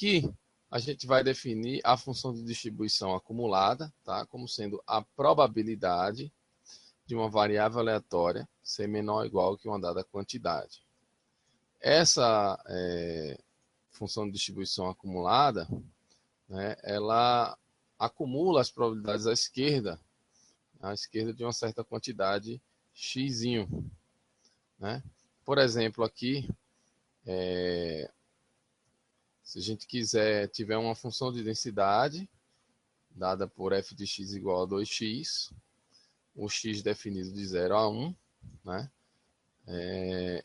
aqui a gente vai definir a função de distribuição acumulada, tá? Como sendo a probabilidade de uma variável aleatória ser menor ou igual que uma dada quantidade. Essa função de distribuição acumulada, né, ela acumula as probabilidades à esquerda de uma certa quantidade x, né? Por exemplo, aqui, se a gente tiver uma função de densidade dada por f de x igual a 2x, o x definido de 0 a 1, né?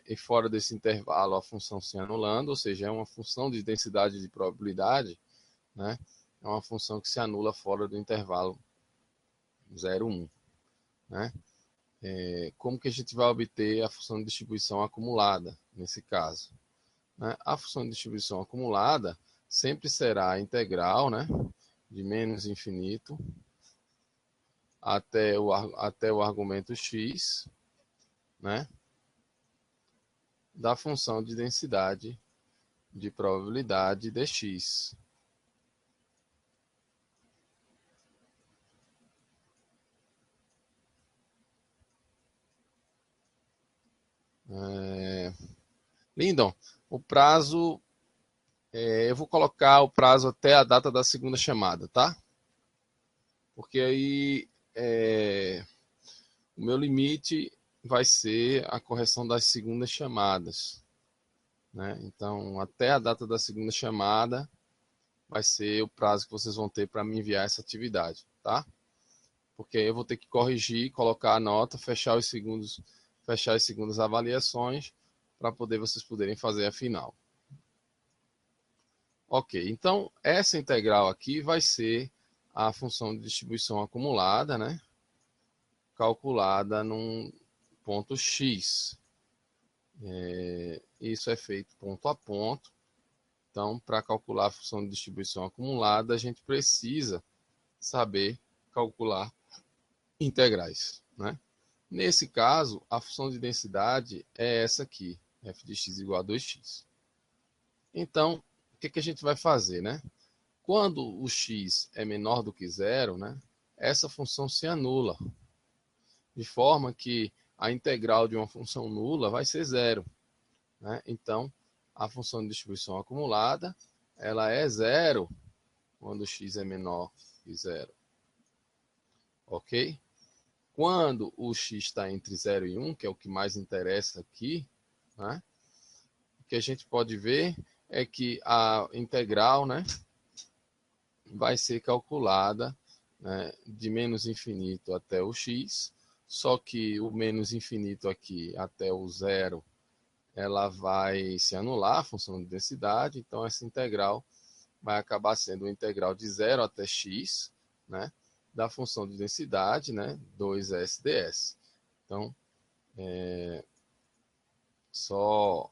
E fora desse intervalo a função se anulando, ou seja, é uma função de densidade de probabilidade, né? É uma função que se anula fora do intervalo 0, 1. Né? Como que a gente vai obter a função de distribuição acumulada, nesse caso? Né? A função de distribuição acumulada sempre será a integral, né, de menos infinito até o argumento x, né, da função de densidade de probabilidade dx. Lindon, o prazo, eu vou colocar o prazo até a data da segunda chamada, tá? Porque aí o meu limite vai ser a correção das segundas chamadas, né? Então, até a data da segunda chamada vai ser o prazo que vocês vão ter para me enviar essa atividade, tá? Porque aí eu vou ter que corrigir, colocar a nota, fechar as segundas avaliações para vocês poderem fazer a final. Ok, então essa integral aqui vai ser a função de distribuição acumulada, né? Calculada num ponto x. Isso é feito ponto a ponto. Então, para calcular a função de distribuição acumulada, a gente precisa saber calcular integrais, né? Nesse caso, a função de densidade é essa aqui, f de x igual a 2x. Então, o que a gente vai fazer, né? Quando o x é menor do que zero, né, essa função se anula, de forma que a integral de uma função nula vai ser zero. Né? Então, a função de distribuição acumulada, ela é zero quando x é menor que zero. Ok? Quando o x está entre 0 e 1, que é o que mais interessa aqui, né, o que a gente pode ver é que a integral, né, vai ser calculada, né, de menos infinito até o x, só que o menos infinito aqui até o zero, ela vai se anular, a função de densidade, então essa integral vai acabar sendo uma integral de 0 até x, né, da função de densidade, né, 2s ds. Então, só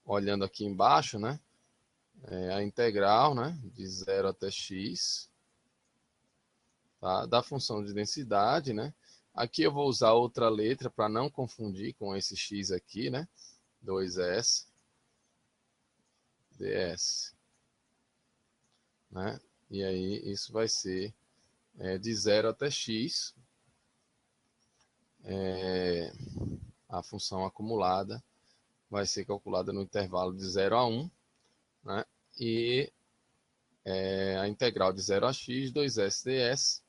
olhando aqui embaixo, né, a integral, né, de 0 até x, tá, da função de densidade, né. Aqui eu vou usar outra letra para não confundir com esse x aqui, né, 2s ds. Né? E aí isso vai ser de 0 até x, a função acumulada vai ser calculada no intervalo de 0 a 1, né? E a integral de 0 a x, 2s ds,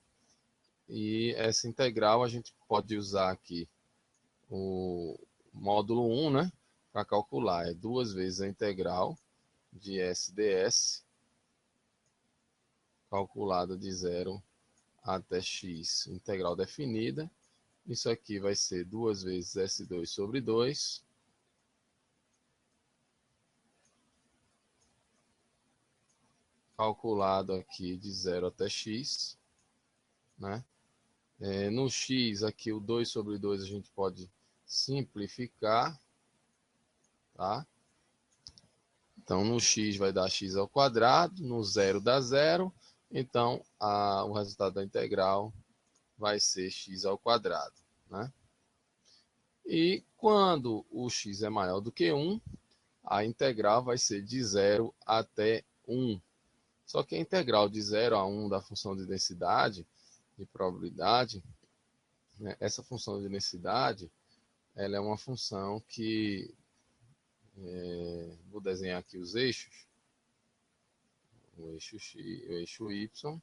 e essa integral a gente pode usar aqui o módulo 1, né? Para calcular, é 2 vezes a integral de s ds, calculada de 0 até x, integral definida. Isso aqui vai ser 2 vezes S2 sobre 2. Calculado aqui de 0 até x. Né? No x, aqui o 2 sobre 2 a gente pode simplificar. Tá? Então, no x vai dar x ao quadrado, no 0 dá 0. Então, o resultado da integral vai ser x ao quadrado. Né? E quando o x é maior do que 1, a integral vai ser de 0 até 1. Só que a integral de 0 a 1 da função de densidade, de probabilidade, né, essa função de densidade, ela é uma função que, vou desenhar aqui os eixos, o eixo x, o eixo y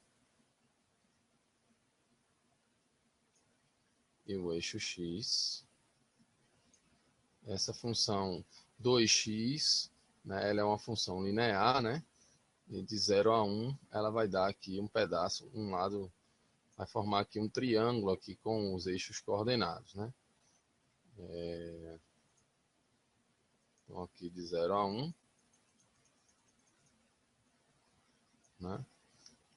e o eixo x. Essa função 2x, né, ela é uma função linear, né? E de 0 a 1, ela vai dar aqui um pedaço, um lado, vai formar aqui um triângulo aqui com os eixos coordenados, né? Então, aqui de 0 a 1, né?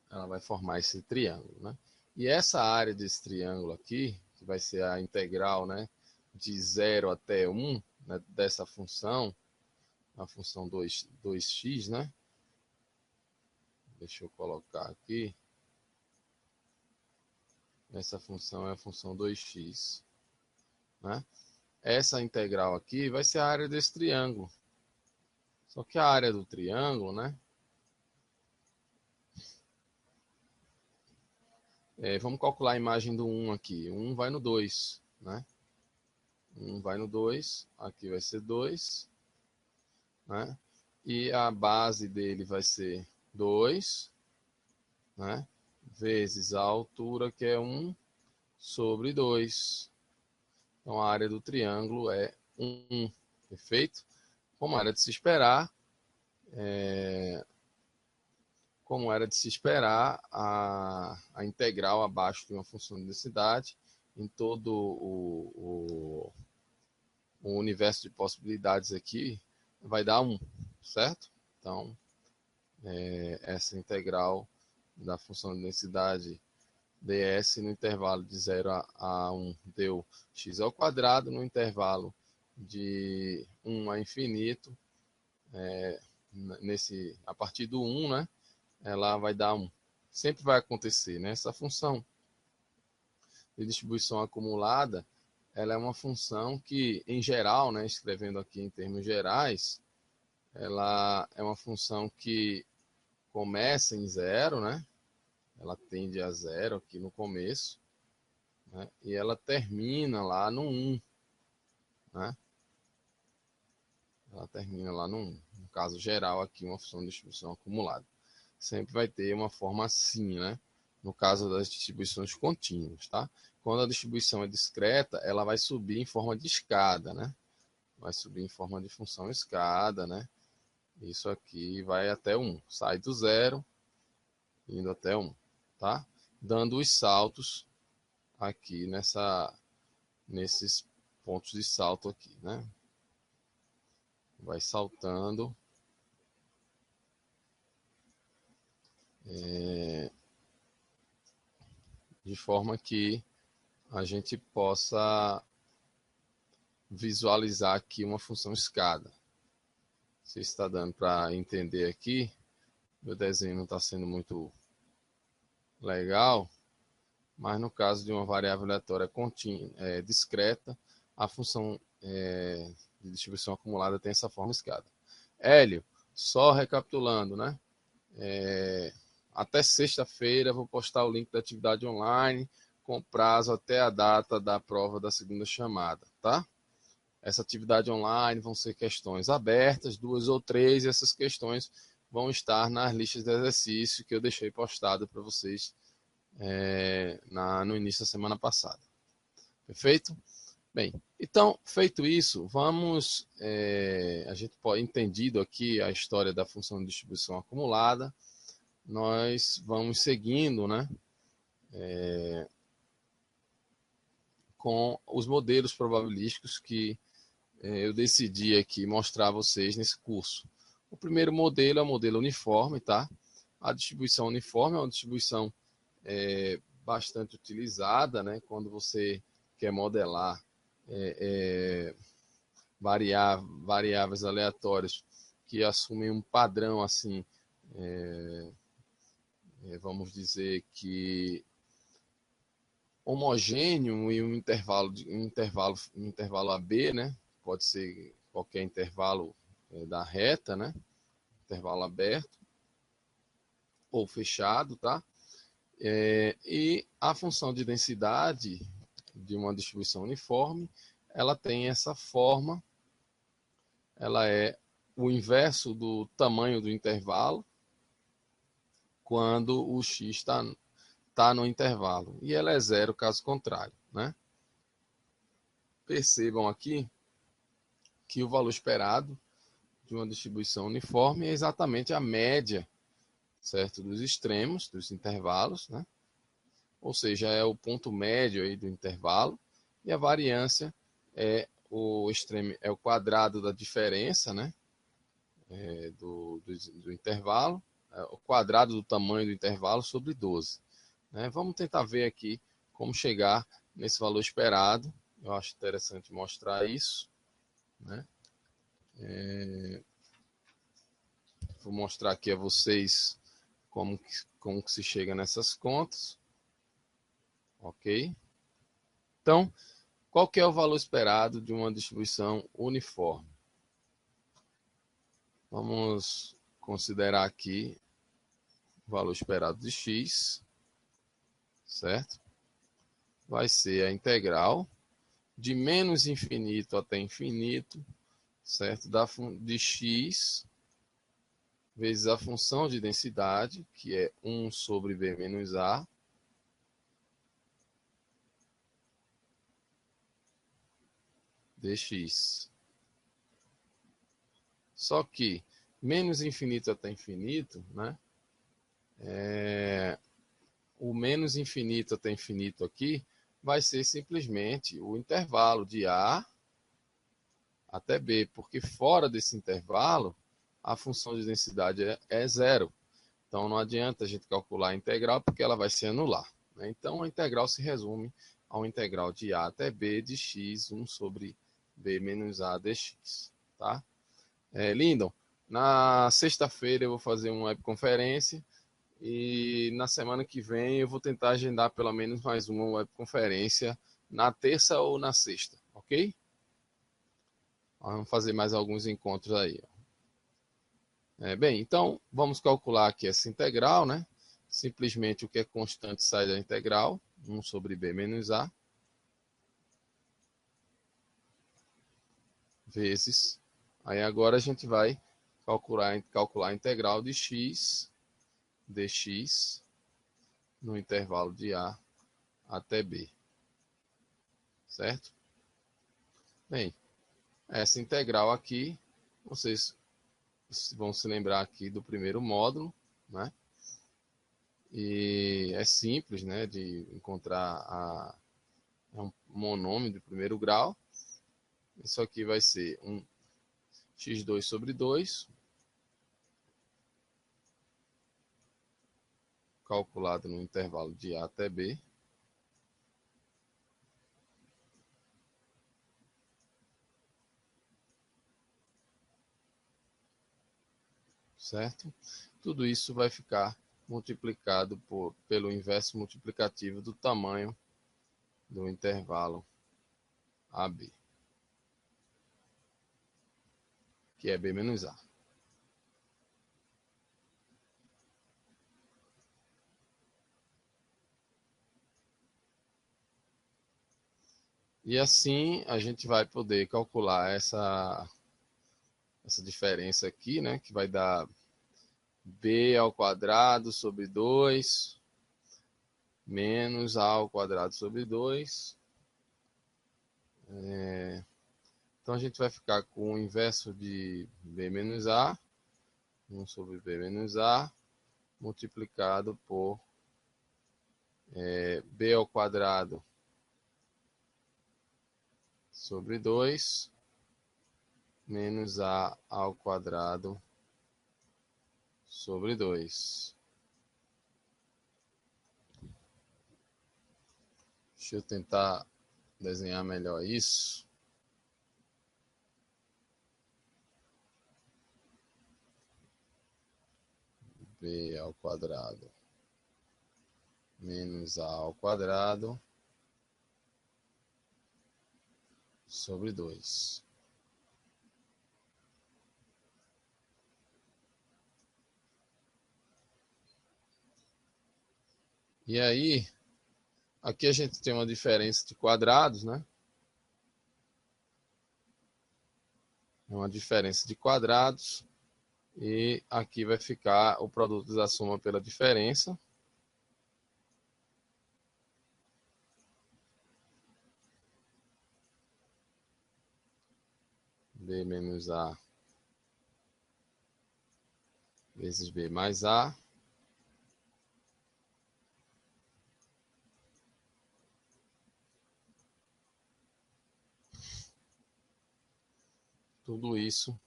Ela vai formar esse triângulo, né? E essa área desse triângulo aqui, que vai ser a integral, né, de 0 até 1, né, dessa função, a função 2x, né? Deixa eu colocar aqui. Essa função é a função 2x, né? Essa integral aqui vai ser a área desse triângulo. Só que a área do triângulo, né? Vamos calcular a imagem do 1 aqui. 1 vai no 2, né? 1 vai no 2, aqui vai ser 2, né? E a base dele vai ser 2, né? Vezes a altura, que é 1, sobre 2. Então, a área do triângulo é 1, perfeito? Como era de se esperar, a integral abaixo de uma função de densidade em todo o universo de possibilidades aqui vai dar 1, certo? Então, essa integral da função de densidade ds no intervalo de 0 a 1 deu x ao quadrado, no intervalo de 1 a infinito, a partir do 1, né, ela vai dar 1. Sempre vai acontecer, né? Essa função de distribuição acumulada, ela é uma função que, em geral, né, escrevendo aqui em termos gerais, ela é uma função que começa em 0, né? Ela tende a 0 aqui no começo, né? E ela termina lá no 1, né? Ela termina lá no 1. No caso geral aqui, uma função de distribuição acumulada. Sempre vai ter uma forma assim, né? No caso das distribuições contínuas, tá? Quando a distribuição é discreta, ela vai subir em forma de escada, né? Vai subir em forma de função escada, né? Isso aqui vai até 1. Sai do 0, indo até 1, tá? Dando os saltos aqui nesses pontos de salto aqui, né? Vai saltando de forma que a gente possa visualizar aqui uma função escada. Se está dando para entender aqui, meu desenho não está sendo muito legal, mas no caso de uma variável aleatória contínua, discreta, a função de distribuição acumulada tem essa forma escada. Hélio, só recapitulando, né? Até sexta-feira vou postar o link da atividade online com prazo até a data da prova da segunda chamada, tá? Essa atividade online vão ser questões abertas, 2 ou 3, e essas questões vão estar nas listas de exercício que eu deixei postado para vocês no início da semana passada. Perfeito? Bem, então, feito isso, vamos, a gente pode, entendido aqui a história da função de distribuição acumulada, nós vamos seguindo, né, com os modelos probabilísticos que eu decidi aqui mostrar a vocês nesse curso. O primeiro modelo é o modelo uniforme, tá? A distribuição uniforme é uma distribuição bastante utilizada, né? Quando você quer modelar variáveis aleatórias que assumem um padrão assim, vamos dizer que homogêneo em um intervalo AB, né? Pode ser qualquer intervalo da reta, né? Intervalo aberto ou fechado, tá? E a função de densidade de uma distribuição uniforme, ela tem essa forma, ela é o inverso do tamanho do intervalo quando o x está no intervalo, e ela é zero caso contrário, né? Percebam aqui que o valor esperado de uma distribuição uniforme é exatamente a média, certo, dos extremos dos intervalos, né? Ou seja, é o ponto médio aí do intervalo, e a variância é o quadrado da diferença, né? Do intervalo, o quadrado do tamanho do intervalo sobre 12. Né? Vamos tentar ver aqui como chegar nesse valor esperado. Eu acho interessante mostrar isso, né? Vou mostrar aqui a vocês como que se chega nessas contas. Ok? Então, qual que é o valor esperado de uma distribuição uniforme? Vamos considerar aqui o valor esperado de x, certo? Vai ser a integral de menos infinito até infinito, certo? De x vezes a função de densidade, que é 1 sobre b menos a, dx. Só que menos infinito até infinito, né? O menos infinito até infinito aqui vai ser simplesmente o intervalo de a até b, porque fora desse intervalo a função de densidade é zero. Então não adianta a gente calcular a integral, porque ela vai se anular, né? Então a integral se resume ao integral de a até b de x, 1 sobre b menos a dx. Tá? Lindon, na sexta-feira eu vou fazer uma webconferência e na semana que vem eu vou tentar agendar pelo menos mais uma webconferência na terça ou na sexta, ok? Vamos fazer mais alguns encontros aí. Bem, então vamos calcular aqui essa integral, né? Simplesmente o que é constante sai da integral, 1 sobre b menos a, vezes. Aí agora a gente vai calcular a integral de x dx no intervalo de a até b. Certo? Bem, essa integral aqui, vocês vão se lembrar aqui do primeiro módulo, né? E é simples, né, de encontrar um monômio de primeiro grau. Isso aqui vai ser um x2 sobre 2, calculado no intervalo de a até b, certo? Tudo isso vai ficar multiplicado pelo inverso multiplicativo do tamanho do intervalo AB, que é B menos A. E assim a gente vai poder calcular essa diferença aqui, né, que vai dar B ao quadrado sobre 2 menos A ao quadrado sobre 2. Então a gente vai ficar com o inverso de B menos A, 1 sobre B menos A, multiplicado por B ao quadrado sobre 2 menos A ao quadrado sobre 2. Deixa eu tentar desenhar melhor isso. B ao quadrado menos A ao quadrado sobre 2. E aí, aqui a gente tem uma diferença de quadrados, né? Uma diferença de quadrados. E aqui vai ficar o produto da soma pela diferença. B menos A vezes B mais A. Tudo isso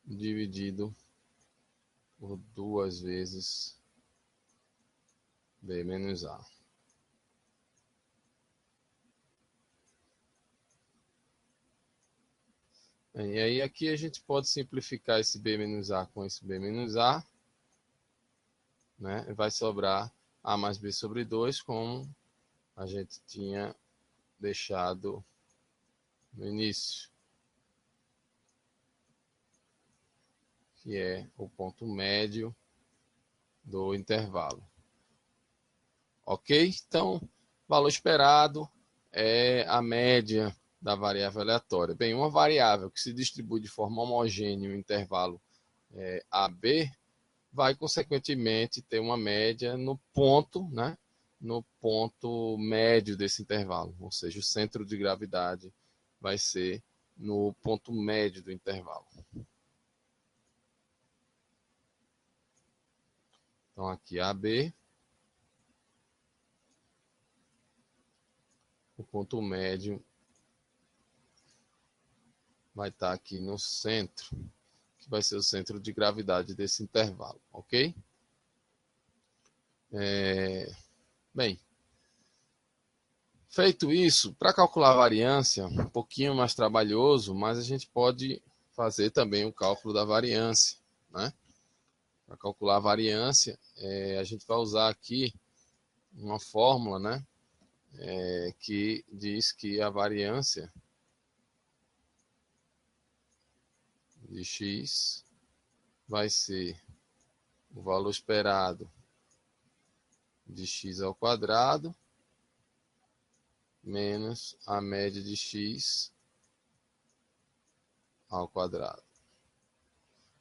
dividido por 2 vezes B menos A. Bem, e aí aqui a gente pode simplificar esse B menos A com esse B menos A, né? Vai sobrar A mais B sobre 2, como a gente tinha deixado no início, que é o ponto médio do intervalo. Ok? Então, valor esperado é a média da variável aleatória. Bem, uma variável que se distribui de forma homogênea no intervalo AB vai, consequentemente, ter uma média no ponto, né? No ponto médio desse intervalo, ou seja, o centro de gravidade vai ser no ponto médio do intervalo. Então, aqui AB, o ponto médio vai estar aqui no centro, que vai ser o centro de gravidade desse intervalo, ok? Bem, feito isso, para calcular a variância, um pouquinho mais trabalhoso, mas a gente pode fazer também o cálculo da variância, né? Para calcular a variância, a gente vai usar aqui uma fórmula, né? Que diz que a variância de x vai ser o valor esperado de x ao quadrado menos a média de x ao quadrado.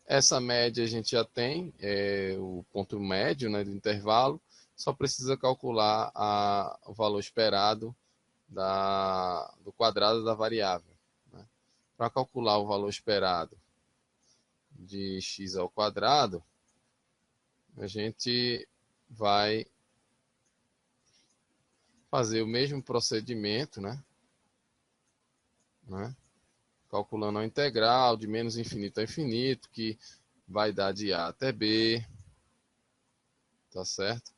Essa média a gente já tem, o ponto médio, né, do intervalo, só precisa calcular o valor esperado do quadrado da variável. Né? Para calcular o valor esperado de x ao quadrado, a gente vai fazer o mesmo procedimento, né? Calculando a integral de menos infinito a infinito, que vai dar de A até B, tá certo?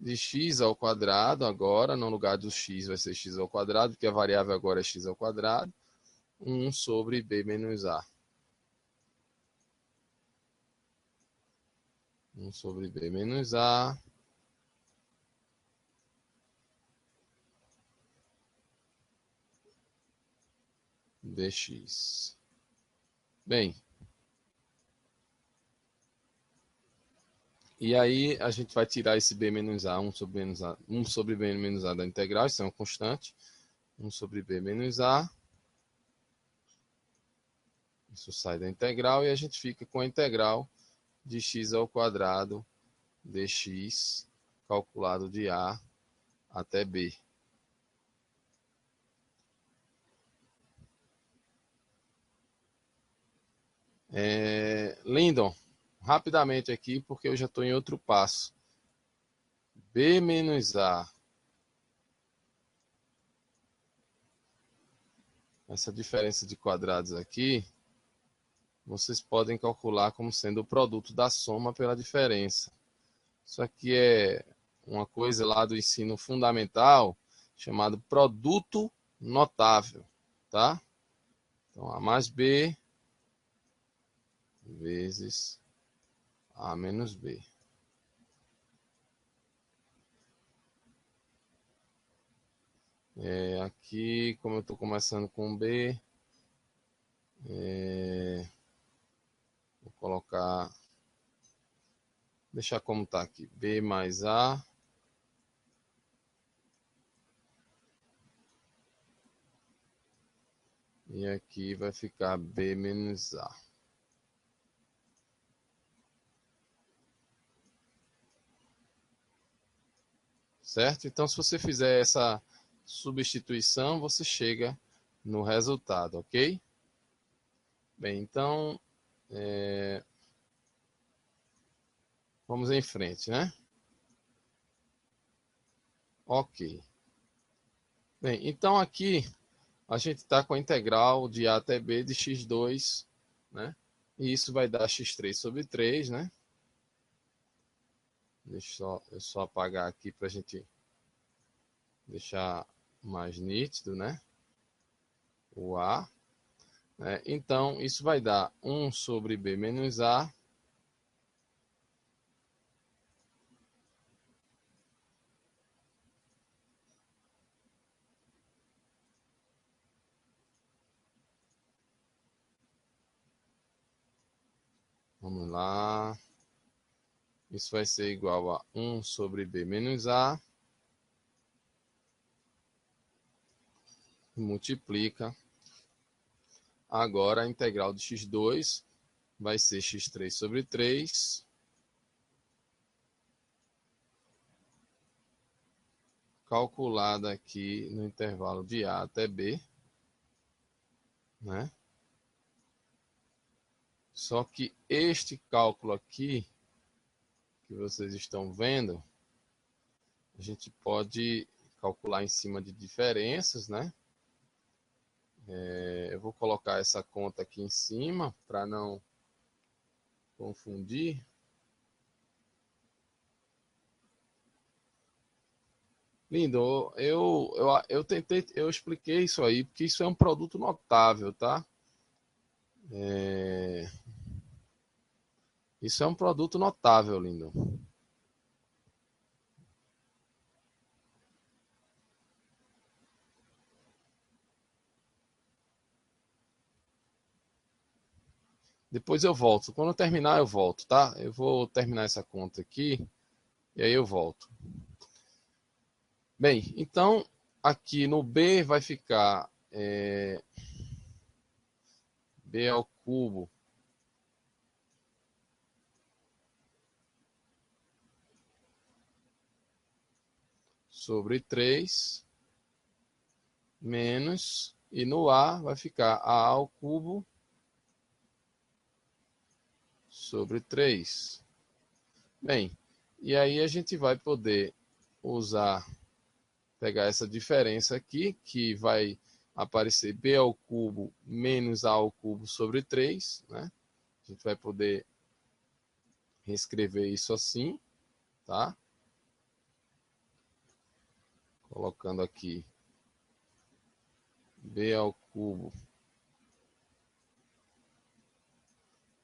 De x ao quadrado agora, no lugar do x vai ser x ao quadrado, porque a variável agora é x ao quadrado, 1 sobre B menos A. 1 sobre B menos A dx. Bem, e aí a gente vai tirar esse B menos A, 1 sobre, menos A, 1 sobre B menos A da integral, isso é uma constante. 1 sobre B menos A. Isso sai da integral e a gente fica com a integral de x ao quadrado dx calculado de A até B. Lindon, rapidamente aqui, porque eu já estou em outro passo. B menos A. Essa diferença de quadrados aqui, vocês podem calcular como sendo o produto da soma pela diferença. Isso aqui é uma coisa lá do ensino fundamental, chamado produto notável, tá? Então, A mais B vezes A menos B. Aqui, como eu estou começando com B, vou colocar deixar como está aqui, B mais A e aqui vai ficar B menos A. Certo? Então, se você fizer essa substituição, você chega no resultado, ok? Bem, então, vamos em frente, né? Ok. Bem, então aqui a gente está com a integral de A até B de x2, né? E isso vai dar x3 sobre 3, né? Deixa eu só apagar aqui para a gente deixar mais nítido, né? O A. Né? Então, isso vai dar 1 sobre B menos A. Vamos lá. Isso vai ser igual a 1 sobre B menos A. Multiplica. Agora a integral de x2 vai ser x3 sobre 3. Calculada aqui no intervalo de A até B. Né? Só que este cálculo aqui, que vocês estão vendo, a gente pode calcular em cima de diferenças, né? Eu vou colocar essa conta aqui em cima para não confundir. Lindo, eu expliquei isso aí, porque isso é um produto notável, tá? Isso é um produto notável, lindo. Depois eu volto. Quando eu terminar, eu volto, tá? Eu vou terminar essa conta aqui e aí eu volto. Bem, então aqui no B vai ficar B ao cubo sobre 3 menos, e no A vai ficar A ao cubo sobre 3. Bem, e aí a gente vai poder pegar essa diferença aqui, que vai aparecer B ao cubo menos A ao cubo sobre 3, né? A gente vai poder reescrever isso assim, tá? Colocando aqui B ao cubo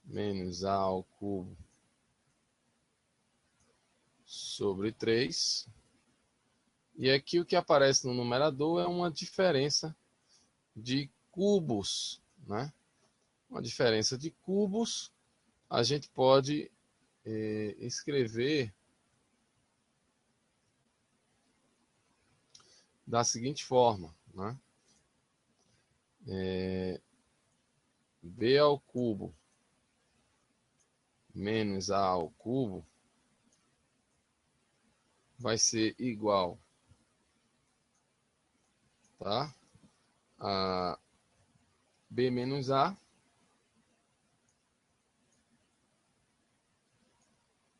menos A ao cubo sobre 3. E aqui o que aparece no numerador é uma diferença de cubos, né? Uma diferença de cubos, a gente pode escrever da seguinte forma, né? B ao cubo menos A ao cubo vai ser igual, tá? A B menos A,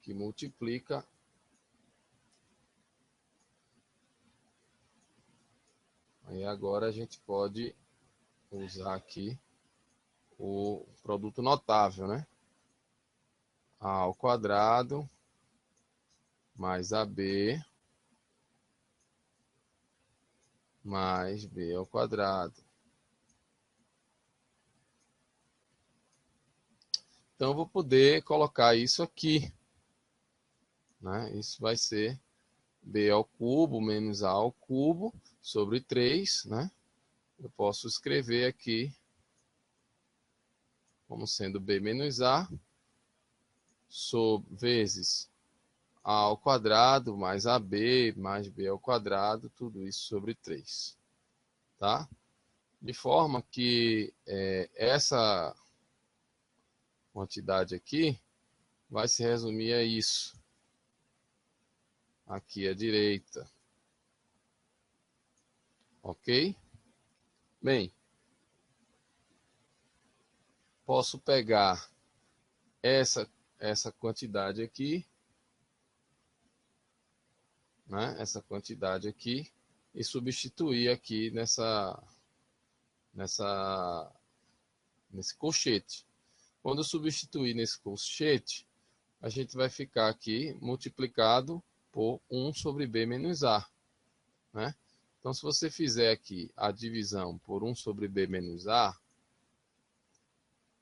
que multiplica aí agora a gente pode usar aqui o produto notável, né? A ao quadrado mais AB mais B ao quadrado. Então, eu vou poder colocar isso aqui, né? Isso vai ser B ao cubo menos A ao cubo sobre 3, né? Eu posso escrever aqui como sendo B menos A vezes a ao quadrado mais AB mais B ao quadrado, tudo isso sobre 3. Tá? De forma que essa quantidade aqui vai se resumir a isso. Aqui à direita. Ok? Bem, posso pegar essa quantidade aqui, né? Essa quantidade aqui, e substituir aqui nesse colchete. Quando eu substituir nesse colchete, a gente vai ficar aqui multiplicado por 1 sobre B menos A. Né? Então, se você fizer aqui a divisão por 1 sobre B menos A,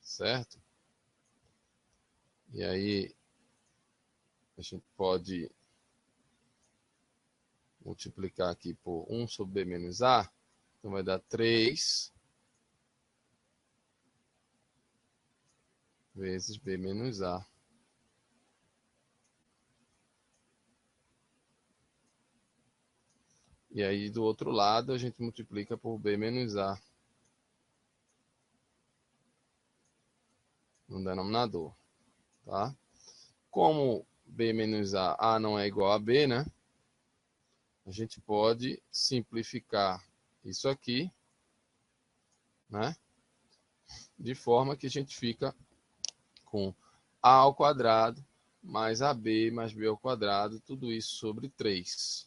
certo? E aí, a gente pode multiplicar aqui por 1 sobre B menos A. Então, vai dar 3 vezes B menos A. E aí, do outro lado, a gente multiplica por B menos A no denominador. Tá? Como B menos A não é igual a B, né? A gente pode simplificar isso aqui, né? De forma que a gente fica com A ao quadrado mais AB mais B ao quadrado, tudo isso sobre 3.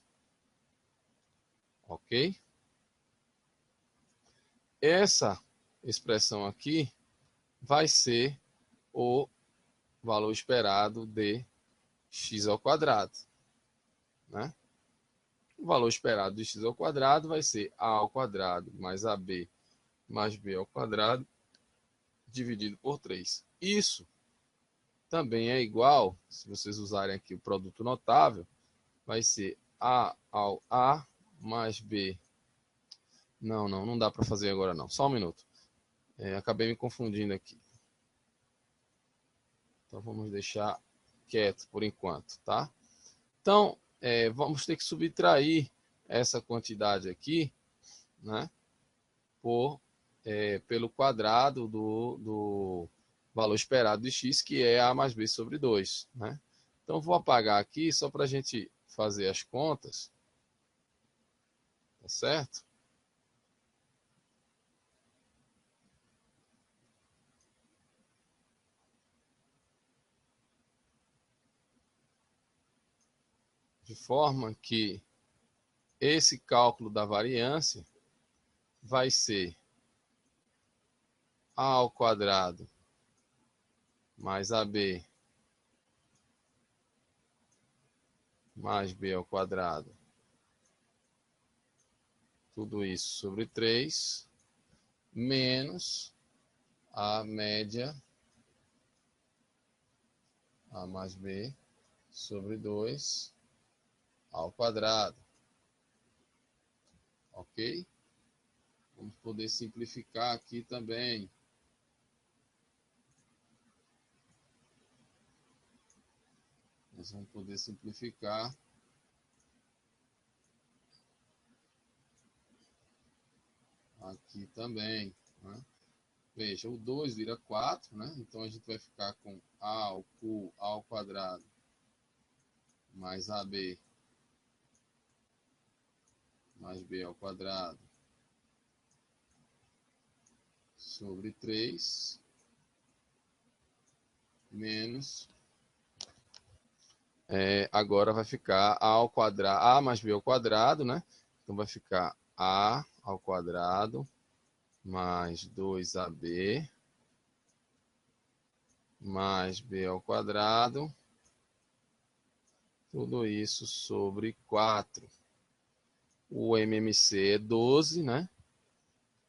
Ok? Essa expressão aqui vai ser o valor esperado de x ao quadrado. Né? O valor esperado de x ao quadrado vai ser A ao quadrado mais AB mais B ao quadrado dividido por 3. Isso também é igual, se vocês usarem aqui o produto notável, vai ser A ao A mais B. Não dá para fazer agora não. Só um minuto. Acabei me confundindo aqui. Então vamos deixar quieto por enquanto, tá? Então, vamos ter que subtrair essa quantidade aqui, né? Pelo quadrado do valor esperado de x, que é A mais B sobre 2. Né? Então, vou apagar aqui só para a gente fazer as contas. Tá certo? De forma que esse cálculo da variância vai ser A ao quadrado mais AB mais B ao quadrado. Tudo isso sobre 3, menos a média A mais B sobre 2 ao quadrado. Ok? Vamos poder simplificar aqui também. Nós vamos poder simplificar aqui também. Né? Veja, o 2 vira 4, né? Então a gente vai ficar com A ao quadrado mais AB mais B ao quadrado sobre 3 menos agora vai ficar A ao quadrado, A mais B ao quadrado, né? Então vai ficar A ao quadrado mais 2AB mais B ao quadrado, tudo isso sobre 4. O MMC é 12, né?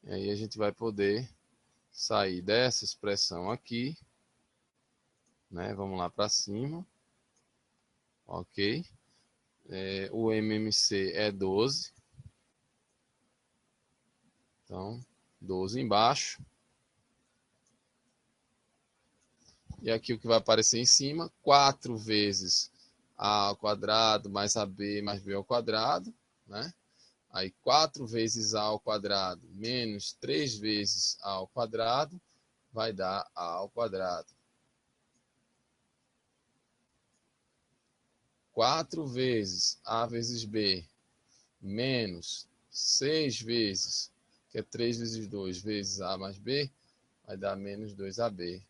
E aí a gente vai poder sair dessa expressão aqui, né? Vamos lá para cima. Ok? O MMC é 12. Então, 12 embaixo. E aqui o que vai aparecer em cima, 4 vezes A ao quadrado mais AB mais B ao quadrado, né? Aí 4 vezes A ao quadrado menos 3 vezes A ao quadrado vai dar A ao quadrado. 4 vezes A vezes B menos 6 vezes, que é 3 vezes 2 vezes A mais B, vai dar menos 2AB.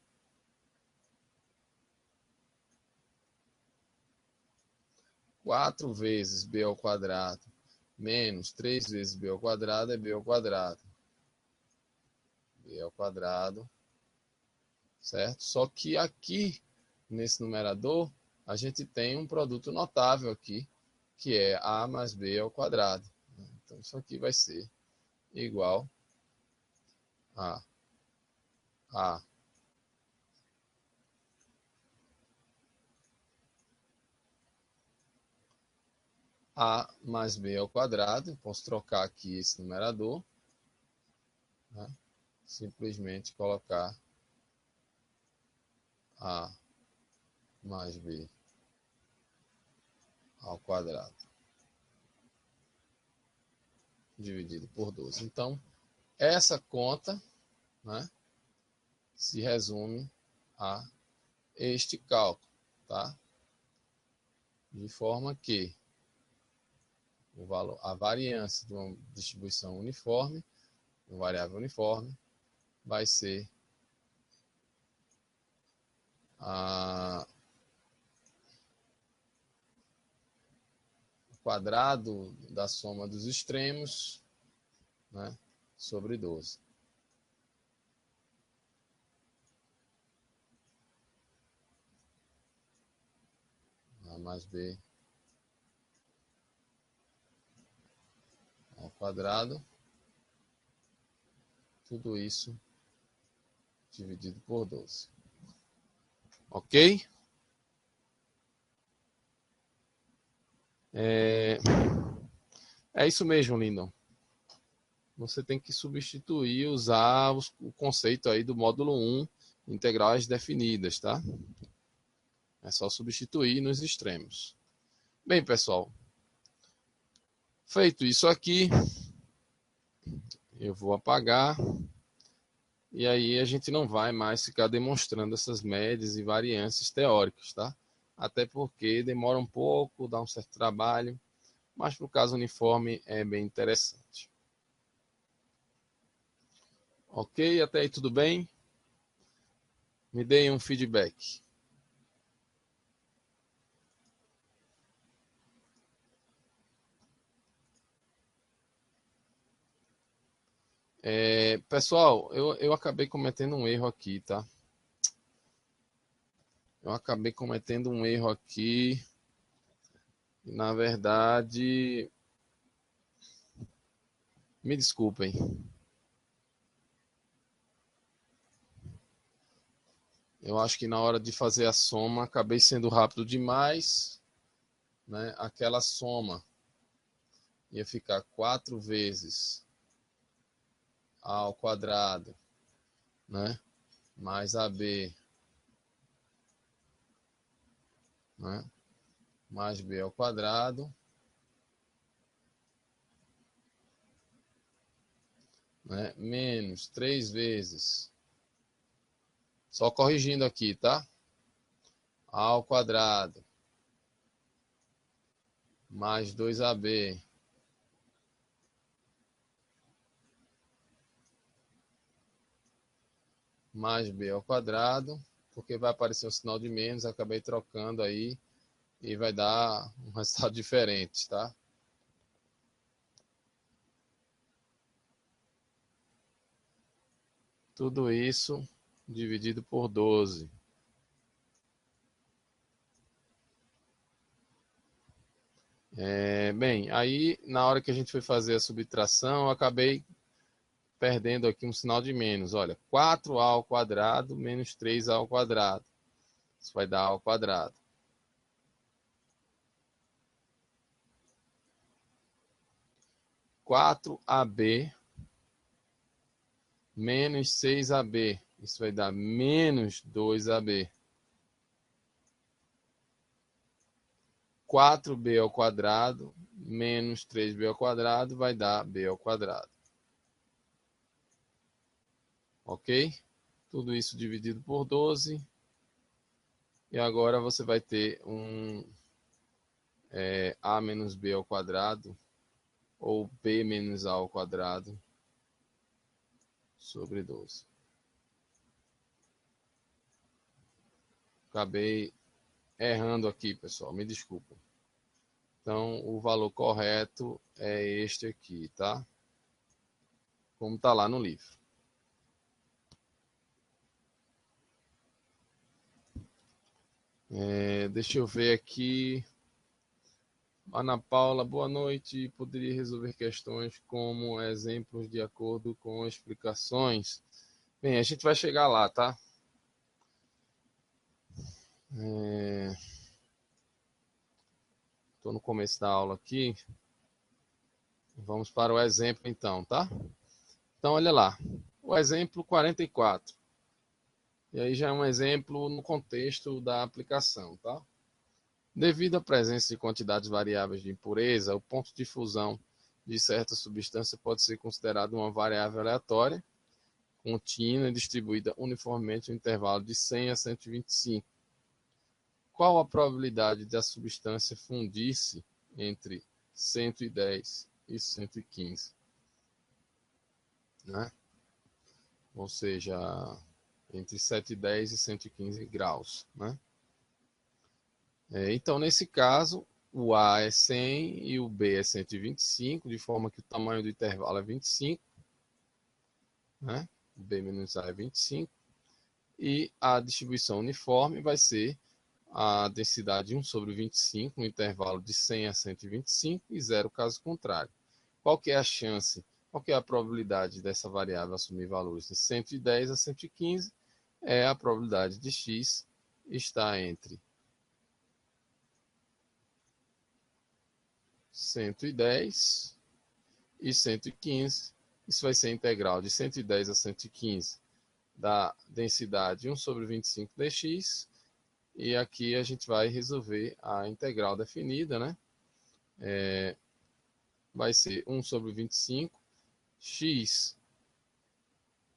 4 vezes B ao quadrado menos 3 vezes B ao quadrado é B ao quadrado. B ao quadrado, certo? Só que aqui, nesse numerador, a gente tem um produto notável aqui, que é A mais B ao quadrado. Então, isso aqui vai ser igual a A mais B ao quadrado. Posso trocar aqui esse numerador, né? Simplesmente colocar A mais B ao quadrado dividido por 12. Então, essa conta, né, se resume a este cálculo, tá? De forma que o valor, a variância de uma distribuição uniforme, uma variável uniforme, vai ser o quadrado da soma dos extremos, né, sobre 12. A mais B ao quadrado, tudo isso dividido por 12. Ok? É isso mesmo, Lindon. Você tem que substituir, usar o conceito aí do módulo 1, integrais definidas, tá? É só substituir nos extremos. Bem, pessoal, feito isso aqui, eu vou apagar. E aí a gente não vai mais ficar demonstrando essas médias e variâncias teóricas, tá? Até porque demora um pouco, dá um certo trabalho, mas para o caso uniforme é bem interessante. Ok? Até aí tudo bem? Me deem um feedback. Pessoal, eu acabei cometendo um erro aqui, tá? Eu acabei cometendo um erro aqui. Na verdade, me desculpem. Eu acho que na hora de fazer a soma, acabei sendo rápido demais, né? Aquela soma ia ficar 4 vezes A ao quadrado, né? Mais AB, né? Mais B ao quadrado, né? Menos 3 vezes, só corrigindo aqui, tá? A ao quadrado, mais 2AB, mais B ao quadrado, porque vai aparecer um sinal de menos, acabei trocando aí e vai dar um resultado diferente, tá? Tudo isso dividido por 12. Bem, aí na hora que a gente foi fazer a subtração, eu acabei perdendo aqui um sinal de menos. Olha, 4A ao quadrado menos 3A ao quadrado. Isso vai dar A ao quadrado. 4AB menos 6AB. Isso vai dar menos 2AB. 4b ao quadrado menos 3b ao quadrado vai dar b ao quadrado. Ok? Tudo isso dividido por 12. E agora você vai ter um a menos b ao quadrado, ou b menos a ao quadrado, sobre 12. Acabei errando aqui, pessoal, me desculpa. Então, o valor correto é este aqui, tá? Como está lá no livro. Deixa eu ver aqui. Ana Paula, boa noite. Poderia resolver questões como exemplos de acordo com explicações? Bem, a gente vai chegar lá, tá? Estou no começo da aula aqui. Vamos para o exemplo então, tá? Então, olha lá. O exemplo 44. E aí já é um exemplo no contexto da aplicação, tá? Devido à presença de quantidades variáveis de impureza, o ponto de fusão de certa substância pode ser considerado uma variável aleatória, contínua e distribuída uniformemente no intervalo de 100 a 125. Qual a probabilidade da substância fundir-se entre 110 e 115? Né? Ou seja, entre 710 e 115 graus. Né? Então, nesse caso, o A é 100 e o B é 125, de forma que o tamanho do intervalo é 25. Né? O B menos A é 25. E a distribuição uniforme vai ser a densidade 1 sobre 25, no intervalo de 100 a 125, e 0 caso contrário. Qual que é a chance, qual que é a probabilidade dessa variável assumir valores de 110 a 115? É a probabilidade de x estar entre 110 e 115. Isso vai ser a integral de 110 a 115 da densidade 1 sobre 25 dx. E aqui a gente vai resolver a integral definida, né? Vai ser 1 sobre 25, x.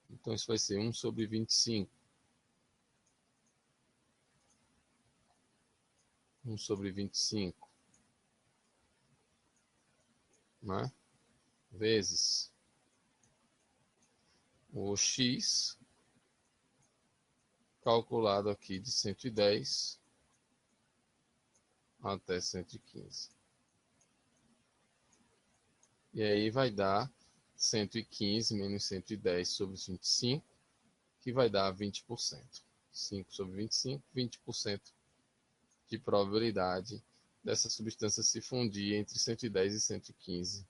Então isso vai ser 1 sobre 25. 1 sobre 25. Né? Vezes o x, calculado aqui de 110 até 115. E aí vai dar 115 menos 110 sobre 25, que vai dar 20%. 5 sobre 25, 20% de probabilidade dessa substância se fundir entre 110 e 115,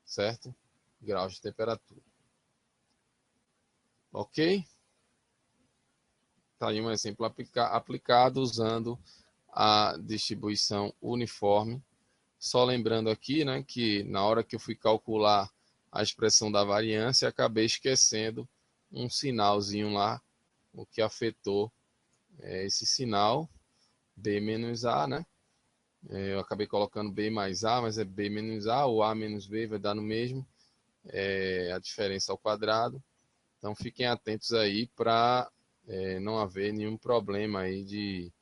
certo? Graus de temperatura. Ok? Está aí um exemplo aplicado usando a distribuição uniforme. Só lembrando aqui, né, que na hora que eu fui calcular a expressão da variância, acabei esquecendo um sinalzinho lá, o que afetou esse sinal, B menos A, né? Eu acabei colocando B mais A, mas é B menos A, ou A menos B vai dar no mesmo, a diferença ao quadrado. Então fiquem atentos aí para não haver nenhum problema aí de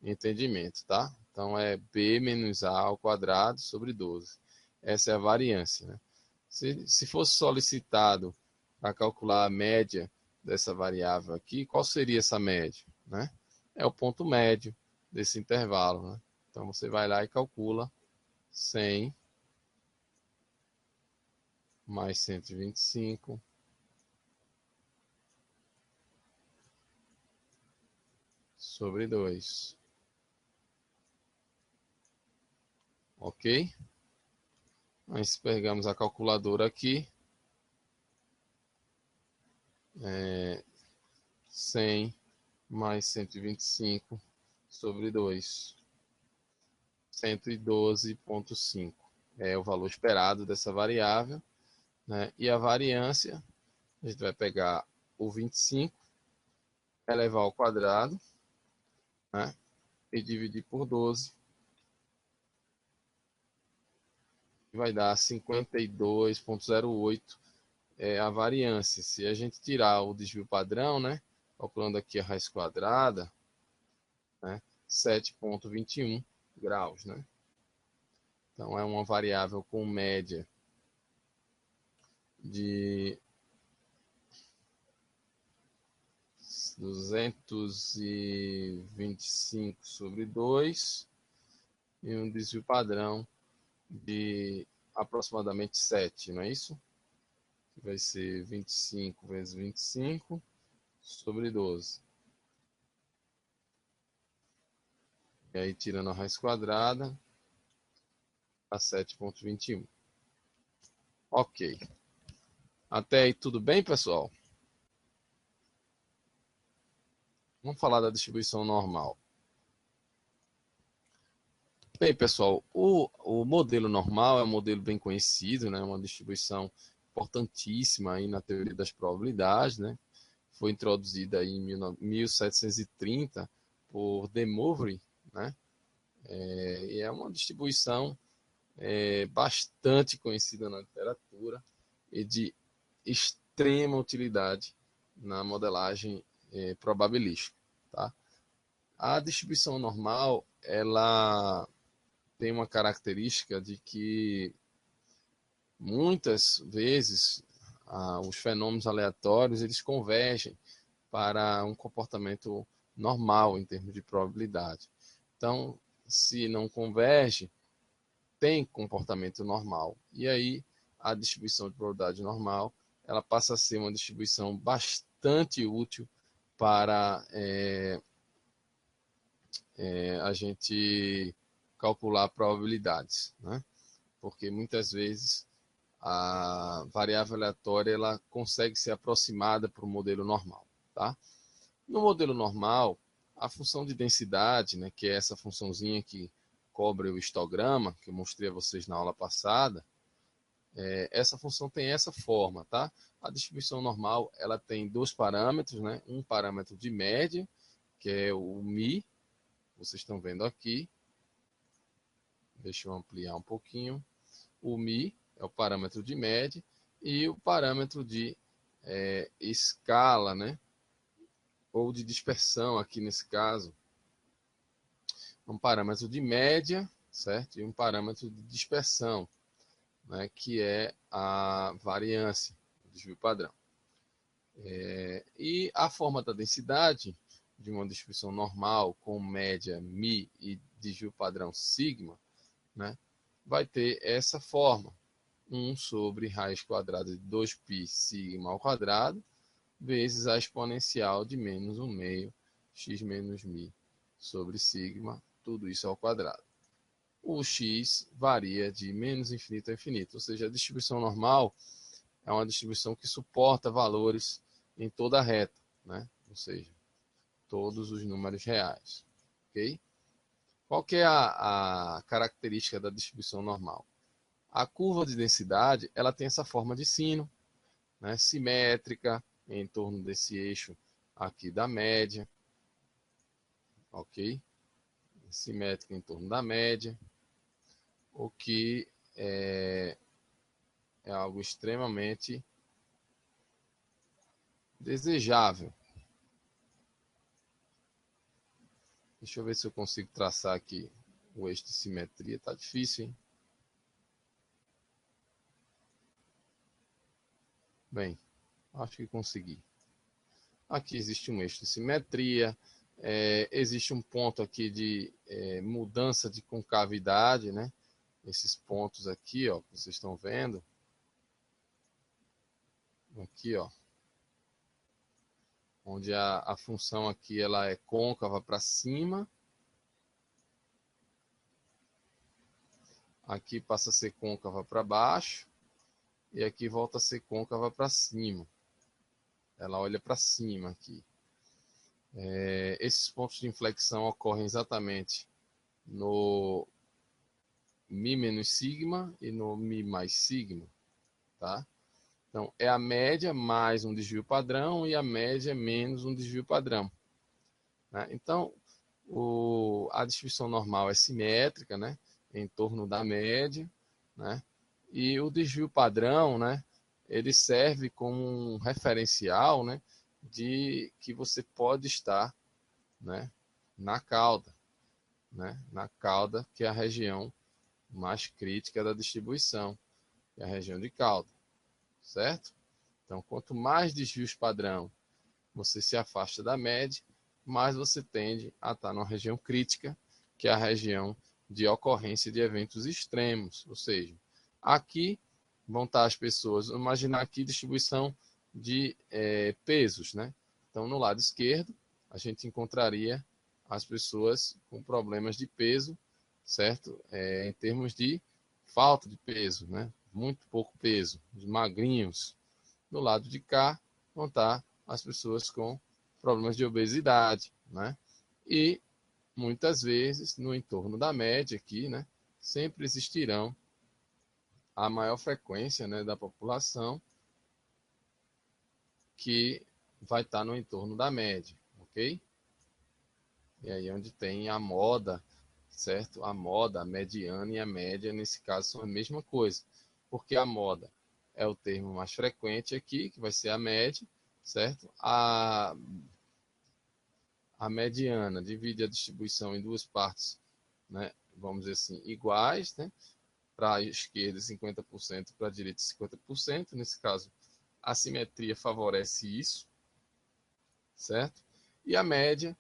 entendimento, tá? Então é B menos A ao quadrado sobre 12. Essa é a variância, né? Se fosse solicitado para calcular a média dessa variável aqui, qual seria essa média? Né? É o ponto médio desse intervalo. Né? Então você vai lá e calcula 100 mais 125 sobre 2. Ok? Mas pegamos a calculadora aqui. 100 mais 125 sobre 2. 112,5 é o valor esperado dessa variável. Né? E a variância, a gente vai pegar o 25, elevar ao quadrado, né? E dividir por 12. vai dar 52,08 a variância. Se a gente tirar o desvio padrão, né, calculando aqui a raiz quadrada, né, 7,21 graus, né? Então é uma variável com média de 225 sobre 2 e um desvio padrão de aproximadamente 7, não é isso? Vai ser 25 vezes 25 sobre 12. E aí, tirando a raiz quadrada, dá 7,21. Ok. Até aí, tudo bem, pessoal? Vamos falar da distribuição normal. Bem, pessoal, o modelo normal é um modelo bem conhecido, né? Uma distribuição importantíssima aí na teoria das probabilidades, né? Foi introduzida aí em 1730 por De Moivre, né? E é uma distribuição bastante conhecida na literatura e de extrema utilidade na modelagem probabilística, tá? A distribuição normal, ela tem uma característica de que muitas vezes os fenômenos aleatórios eles convergem para um comportamento normal em termos de probabilidade. Então, se não converge, tem comportamento normal. E aí, a distribuição de probabilidade normal, ela passa a ser uma distribuição bastante útil para a gente calcular probabilidades, né? Porque muitas vezes a variável aleatória ela consegue ser aproximada para o modelo normal, tá? No modelo normal, a função de densidade, né, que é essa funçãozinha que cobre o histograma, que eu mostrei a vocês na aula passada, essa função tem essa forma, tá? A distribuição normal, ela tem dois parâmetros, né? Um parâmetro de média, que é o μ, vocês estão vendo aqui. Deixa eu ampliar um pouquinho. O μ é o parâmetro de média e o parâmetro de escala, né? Ou de dispersão, aqui nesse caso. Um parâmetro de média, certo? E um parâmetro de dispersão, né? Que é a variância, o desvio padrão. E a forma da densidade de uma distribuição normal com média μ e desvio padrão sigma, né? Vai ter essa forma. 1 sobre raiz quadrada de 2π sigma ao quadrado, vezes a exponencial de menos 1 meio x menos μ sobre sigma, tudo isso ao quadrado. O x varia de menos infinito a infinito, ou seja, a distribuição normal é uma distribuição que suporta valores em toda a reta, né? Ou seja, todos os números reais. Okay? Qual que é a característica da distribuição normal? A curva de densidade ela tem essa forma de sino, né, simétrica em torno desse eixo aqui da média, ok? Simétrica em torno da média, o que é algo extremamente desejável. Deixa eu ver se eu consigo traçar aqui o eixo de simetria. Tá difícil, hein? Bem, acho que consegui. Aqui existe um eixo de simetria, existe um ponto aqui de mudança de concavidade, né? Esses pontos aqui, ó, que vocês estão vendo. Aqui, ó. Onde a função aqui ela é côncava para cima. Aqui passa a ser côncava para baixo. E aqui volta a ser côncava para cima. Ela olha para cima aqui. Esses pontos de inflexão ocorrem exatamente no μ menos sigma e no μ mais sigma, tá? Então, é a média mais um desvio padrão e a média menos um desvio padrão, né? Então, a distribuição normal é simétrica, né? Em torno da média, né? E o desvio padrão, né, ele serve como um referencial, né, de que você pode estar, né, na cauda, né, na cauda, que é a região mais crítica da distribuição, que é a região de cauda, certo? Então, quanto mais desvios padrão você se afasta da média, mais você tende a estar numa região crítica, que é a região de ocorrência de eventos extremos. Ou seja, aqui vão estar as pessoas, imaginar aqui distribuição de pesos, né? Então, no lado esquerdo, a gente encontraria as pessoas com problemas de peso, certo? Em termos de falta de peso, né? Muito pouco peso, os magrinhos. No lado de cá, vão estar as pessoas com problemas de obesidade, né? E muitas vezes, no entorno da média aqui, né, sempre existirão a maior frequência, né, da população que vai estar no entorno da média, ok? E aí onde tem a moda, certo? A moda, a mediana e a média, nesse caso, são a mesma coisa. Porque a moda é o termo mais frequente aqui, que vai ser a média, certo? A mediana divide a distribuição em duas partes, né? Vamos dizer assim, iguais, né? Para a esquerda 50%, para a direita 50%. Nesse caso, a simetria favorece isso, certo? E a média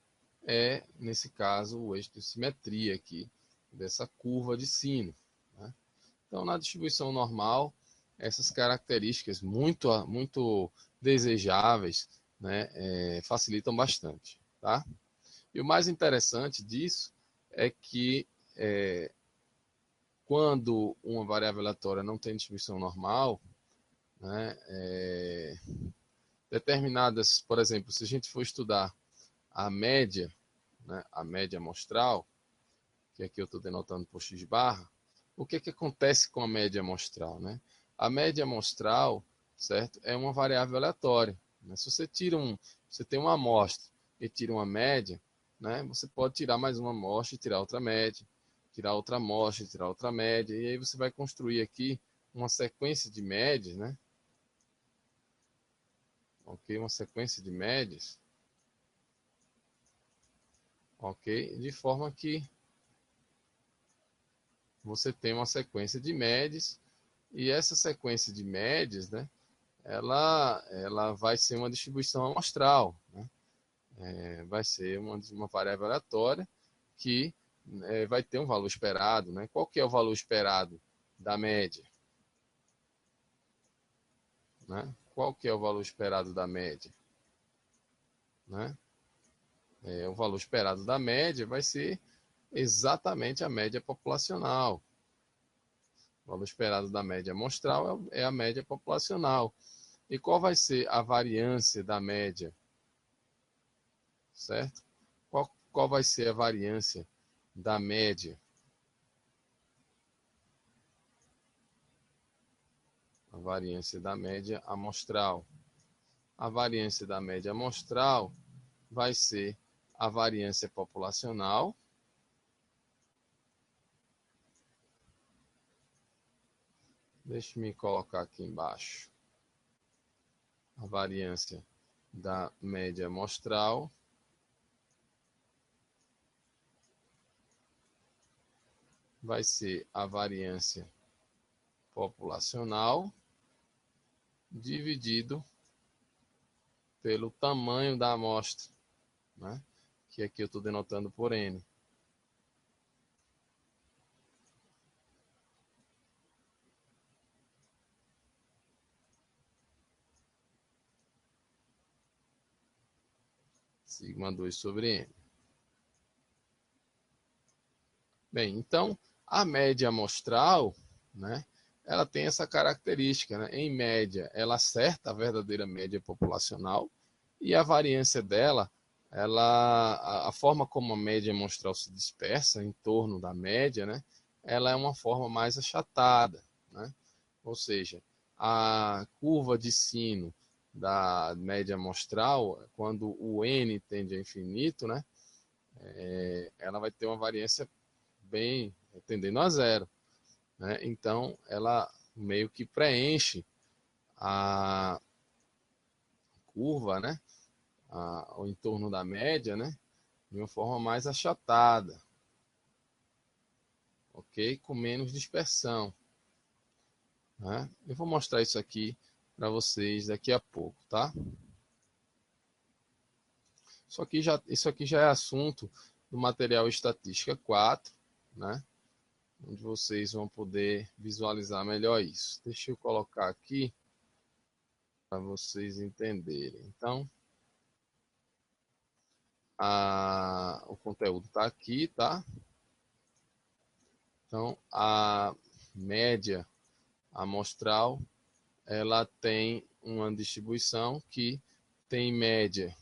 é, nesse caso, o eixo de simetria aqui, dessa curva de sino, né? Então, na distribuição normal, essas características muito desejáveis, né, facilitam bastante, tá? E o mais interessante disso é que quando uma variável aleatória não tem distribuição normal, né, determinadas, por exemplo, se a gente for estudar a média, né, a média amostral, que aqui eu estou denotando por x barra, o que acontece com a média amostral, né? A média amostral, certo, é uma variável aleatória, né? Se você você tem uma amostra e tira uma média, né, você pode tirar mais uma amostra e tirar outra média, tirar outra amostra e tirar outra média, e aí você vai construir aqui uma sequência de médias, né? Ok, uma sequência de médias, ok, de forma que você tem uma sequência de médias, e essa sequência de médias, né, ela vai ser uma distribuição amostral, né? Vai ser uma variável aleatória que vai ter um valor esperado, né? Qual que é o valor esperado da média, né? Qual que é o valor esperado da média, né? O valor esperado da média vai ser exatamente a média populacional. O valor esperado da média amostral é a média populacional. E qual vai ser a variância da média, certo? Qual vai ser a variância da média? A variância da média amostral. A variância da média amostral vai ser a variância populacional deixe-me colocar aqui embaixo a variância da média amostral vai ser a variância populacional dividido pelo tamanho da amostra, né? Que aqui eu estou denotando por N. Sigma 2 sobre N. Bem, então, a média amostral, né, ela tem essa característica, né? Em média, ela acerta a verdadeira média populacional e a variância dela, a forma como a média amostral se dispersa em torno da média, né, ela é uma forma mais achatada, né? Ou seja, a curva de sino da média amostral, quando o n tende a infinito, né, ela vai ter uma variância bem tendendo a zero, né? Então, ela meio que preenche a curva, né? O entorno da média, né? De uma forma mais achatada, ok? Com menos dispersão, né? Eu vou mostrar isso aqui para vocês daqui a pouco, tá? Isso aqui já é assunto do material Estatística 4, né? Onde vocês vão poder visualizar melhor isso. Deixa eu colocar aqui para vocês entenderem. Então, o conteúdo está aqui, tá? Então, a média amostral, ela tem uma distribuição que tem média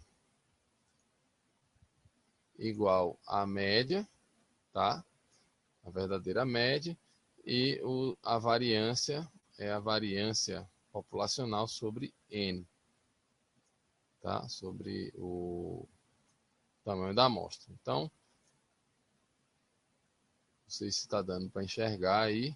igual à média, tá? A verdadeira média, e a variância é a variância populacional sobre N, tá? Sobre o tamanho da amostra. Então, não sei se está dando para enxergar aí.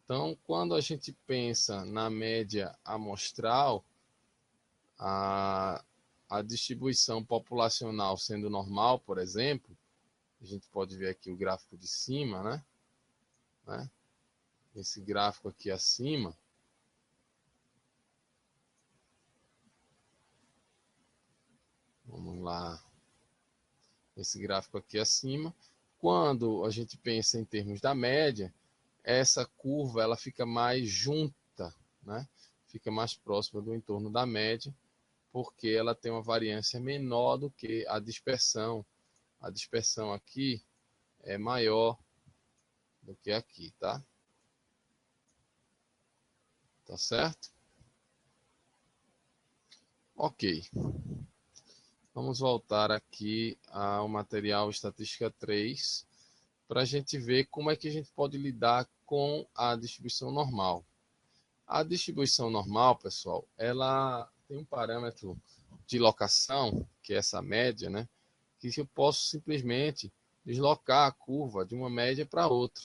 Então, quando a gente pensa na média amostral, a distribuição populacional sendo normal, por exemplo, a gente pode ver aqui o gráfico de cima, né? Esse gráfico aqui acima, vamos lá, esse gráfico aqui acima, quando a gente pensa em termos da média, essa curva ela fica mais junta, né? Fica mais próxima do entorno da média, porque ela tem uma variância menor do que a dispersão. A dispersão aqui é maior do que aqui, tá? Tá certo? Ok. Vamos voltar aqui ao material Estatística 3 para a gente ver como é que a gente pode lidar com a distribuição normal. A distribuição normal, pessoal, ela tem um parâmetro de locação, que é essa média, né? Que eu posso simplesmente deslocar a curva de uma média para outra,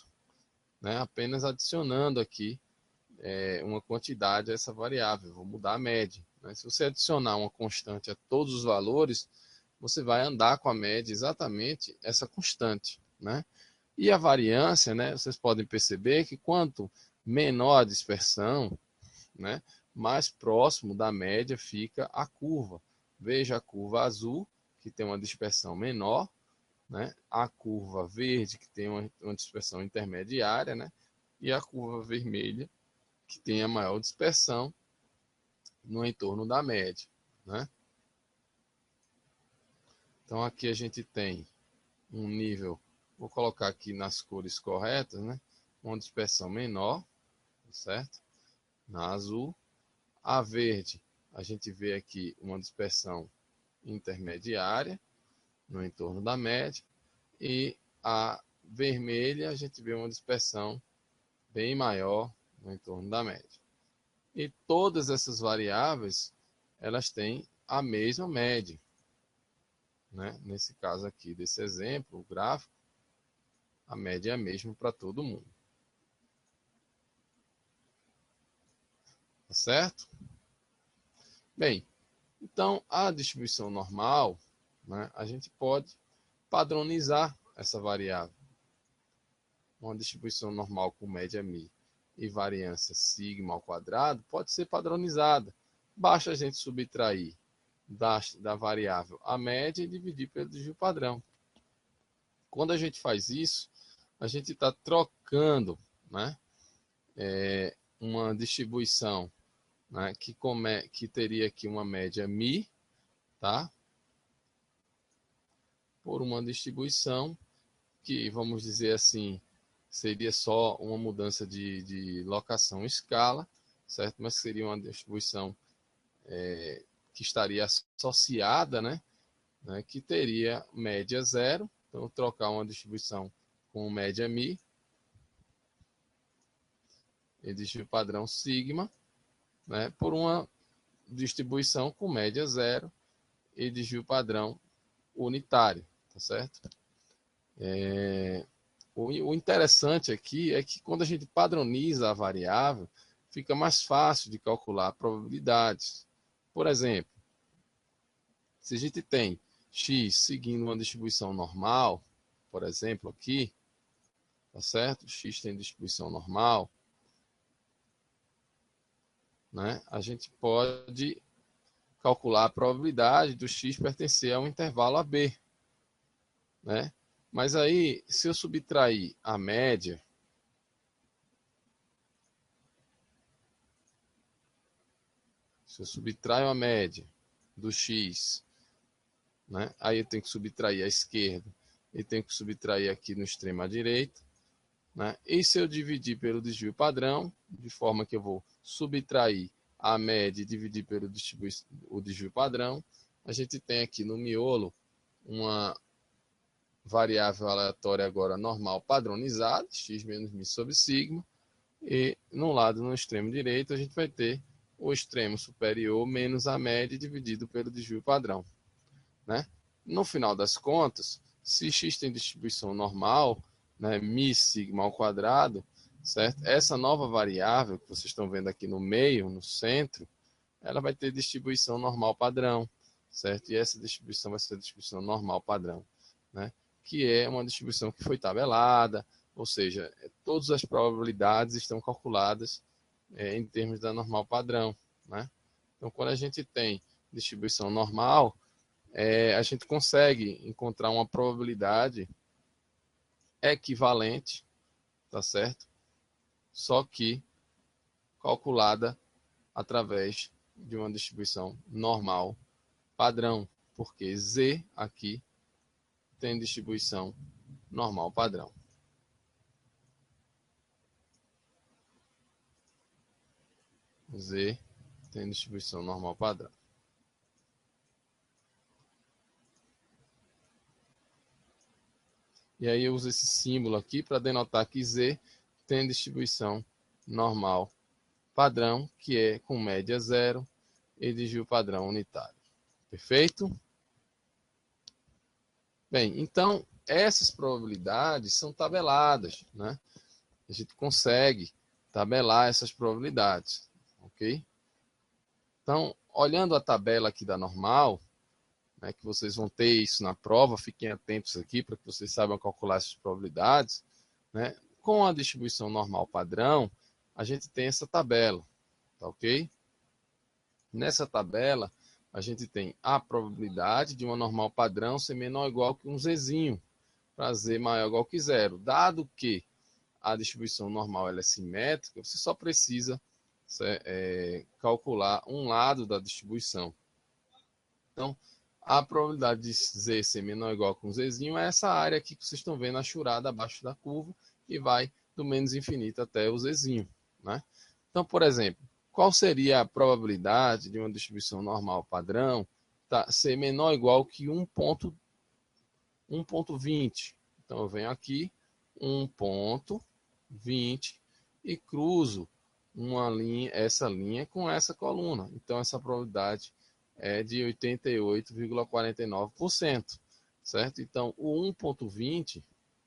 né? Apenas adicionando aqui uma quantidade a essa variável, vou mudar a média. Né? Se você adicionar uma constante a todos os valores, você vai andar com a média exatamente essa constante, né? E a variância, né? Vocês podem perceber que quanto menor a dispersão, né? Mais próximo da média fica a curva. Veja a curva azul, que tem uma dispersão menor, né? A curva verde, que tem uma dispersão intermediária, né? E a curva vermelha, que tem a maior dispersão no entorno da média, né? Então aqui a gente tem um nível, vou colocar aqui nas cores corretas, né? Uma dispersão menor, certo? Na azul. A verde, a gente vê aqui uma dispersão intermediária no entorno da média. E a vermelha, a gente vê uma dispersão bem maior no entorno da média. E todas essas variáveis, elas têm a mesma média, né? Nesse caso aqui, desse exemplo, o gráfico, a média é a mesma para todo mundo. Tá certo? Bem, então a distribuição normal, né, a gente pode padronizar essa variável. Uma distribuição normal com média μ e variância sigma ao quadrado pode ser padronizada. Basta a gente subtrair da variável a média e dividir pelo desvio padrão. Quando a gente faz isso, a gente está trocando, né, uma distribuição, né, que teria aqui uma média μ, tá, por uma distribuição que, vamos dizer assim, seria só uma mudança de locação escala, certo? Mas seria uma distribuição que estaria associada, né? Que teria média zero. Então, trocar uma distribuição com média μ e desvio padrão sigma, né? Por uma distribuição com média zero e desvio padrão unitário, tá certo? O interessante aqui é que quando a gente padroniza a variável, fica mais fácil de calcular probabilidades. Por exemplo, se a gente tem x seguindo uma distribuição normal, por exemplo, aqui, tá certo? X tem distribuição normal, né? A gente pode calcular a probabilidade do x pertencer a um intervalo AB, né? Mas aí, se eu subtrair a média, se eu subtraio a média do x, né? Aí eu tenho que subtrair a esquerda e tenho que subtrair aqui no extremo à direita, né? E se eu dividir pelo desvio padrão, de forma que eu vou subtrair a média e dividir pelo o desvio padrão, a gente tem aqui no miolo uma variável aleatória agora normal padronizada, x menos μ sobre sigma, e no lado, no extremo direito, a gente vai ter o extremo superior menos a média dividido pelo desvio padrão, né? No final das contas, se x tem distribuição normal, né, μ sigma ao quadrado, certo? Essa nova variável que vocês estão vendo aqui no meio, no centro, ela vai ter distribuição normal padrão, certo? E essa distribuição vai ser a distribuição normal padrão, né? Que é uma distribuição que foi tabelada, ou seja, todas as probabilidades estão calculadas em termos da normal padrão, né? Então, quando a gente tem distribuição normal, a gente consegue encontrar uma probabilidade equivalente, tá certo? Só que calculada através de uma distribuição normal padrão, porque Z aqui tem distribuição normal padrão. Z tem distribuição normal padrão. E aí eu uso esse símbolo aqui para denotar que Z tem distribuição normal padrão, que é com média zero e desvio padrão unitário. Perfeito? Bem, então essas probabilidades são tabeladas, né? A gente consegue tabelar essas probabilidades, ok? Então, olhando a tabela aqui da normal, né, que vocês vão ter isso na prova, fiquem atentos aqui para que vocês saibam calcular essas probabilidades, né? Com a distribuição normal padrão, a gente tem essa tabela, tá ok? Nessa tabela, a gente tem a probabilidade de uma normal padrão ser menor ou igual que um Zzinho, para Z maior ou igual que zero. Dado que a distribuição normal ela é simétrica, você só precisa calcular um lado da distribuição. Então, a probabilidade de Z ser menor ou igual que um Zzinho é essa área aqui que vocês estão vendo achurada abaixo da curva, que vai do menos infinito até o Zzinho, né? Então, por exemplo, qual seria a probabilidade de uma distribuição normal padrão ser menor ou igual que 1,20? Então, eu venho aqui, 1,20 e cruzo essa linha com essa coluna. Então, essa probabilidade é de 88,49%, certo? Então, o 1,20,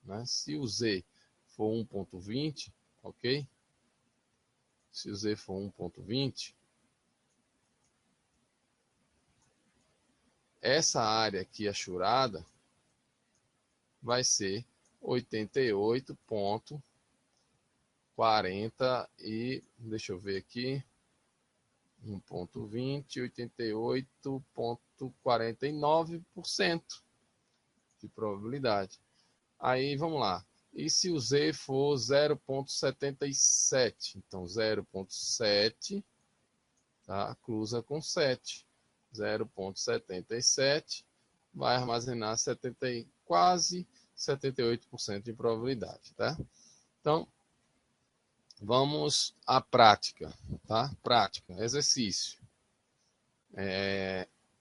né, se o Z for 1,20, ok? Se o Z for 1,20, essa área aqui achurada vai ser 88,40 e deixa eu ver aqui, 1,20, 88,49% de probabilidade. Aí vamos lá. E se o Z for 0,77? Então 0,7, tá? Cruza com 7. 0,77 vai armazenar quase 78% de probabilidade, tá? Então, vamos à prática, tá? Prática, exercício.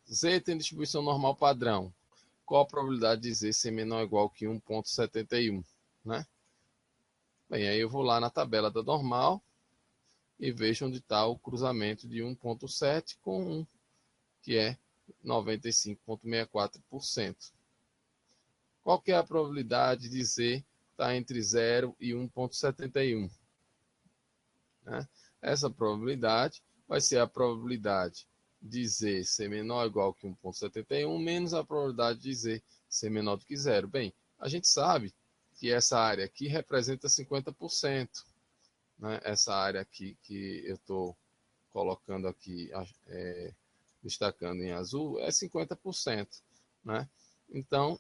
Z tem distribuição normal padrão. Qual a probabilidade de Z ser menor ou igual que 1,71, né? Bem, aí eu vou lá na tabela da normal e vejo onde está o cruzamento de 1,7 com 1, que é 95,64%. Qual que é a probabilidade de Z estar entre 0 e 1,71? Né? Essa probabilidade vai ser a probabilidade de Z ser menor ou igual que 1,71 menos a probabilidade de Z ser menor do que 0. Bem, a gente sabe que essa área aqui representa 50%. Né? Essa área aqui que eu estou colocando aqui, destacando em azul, é 50%. Né? Então,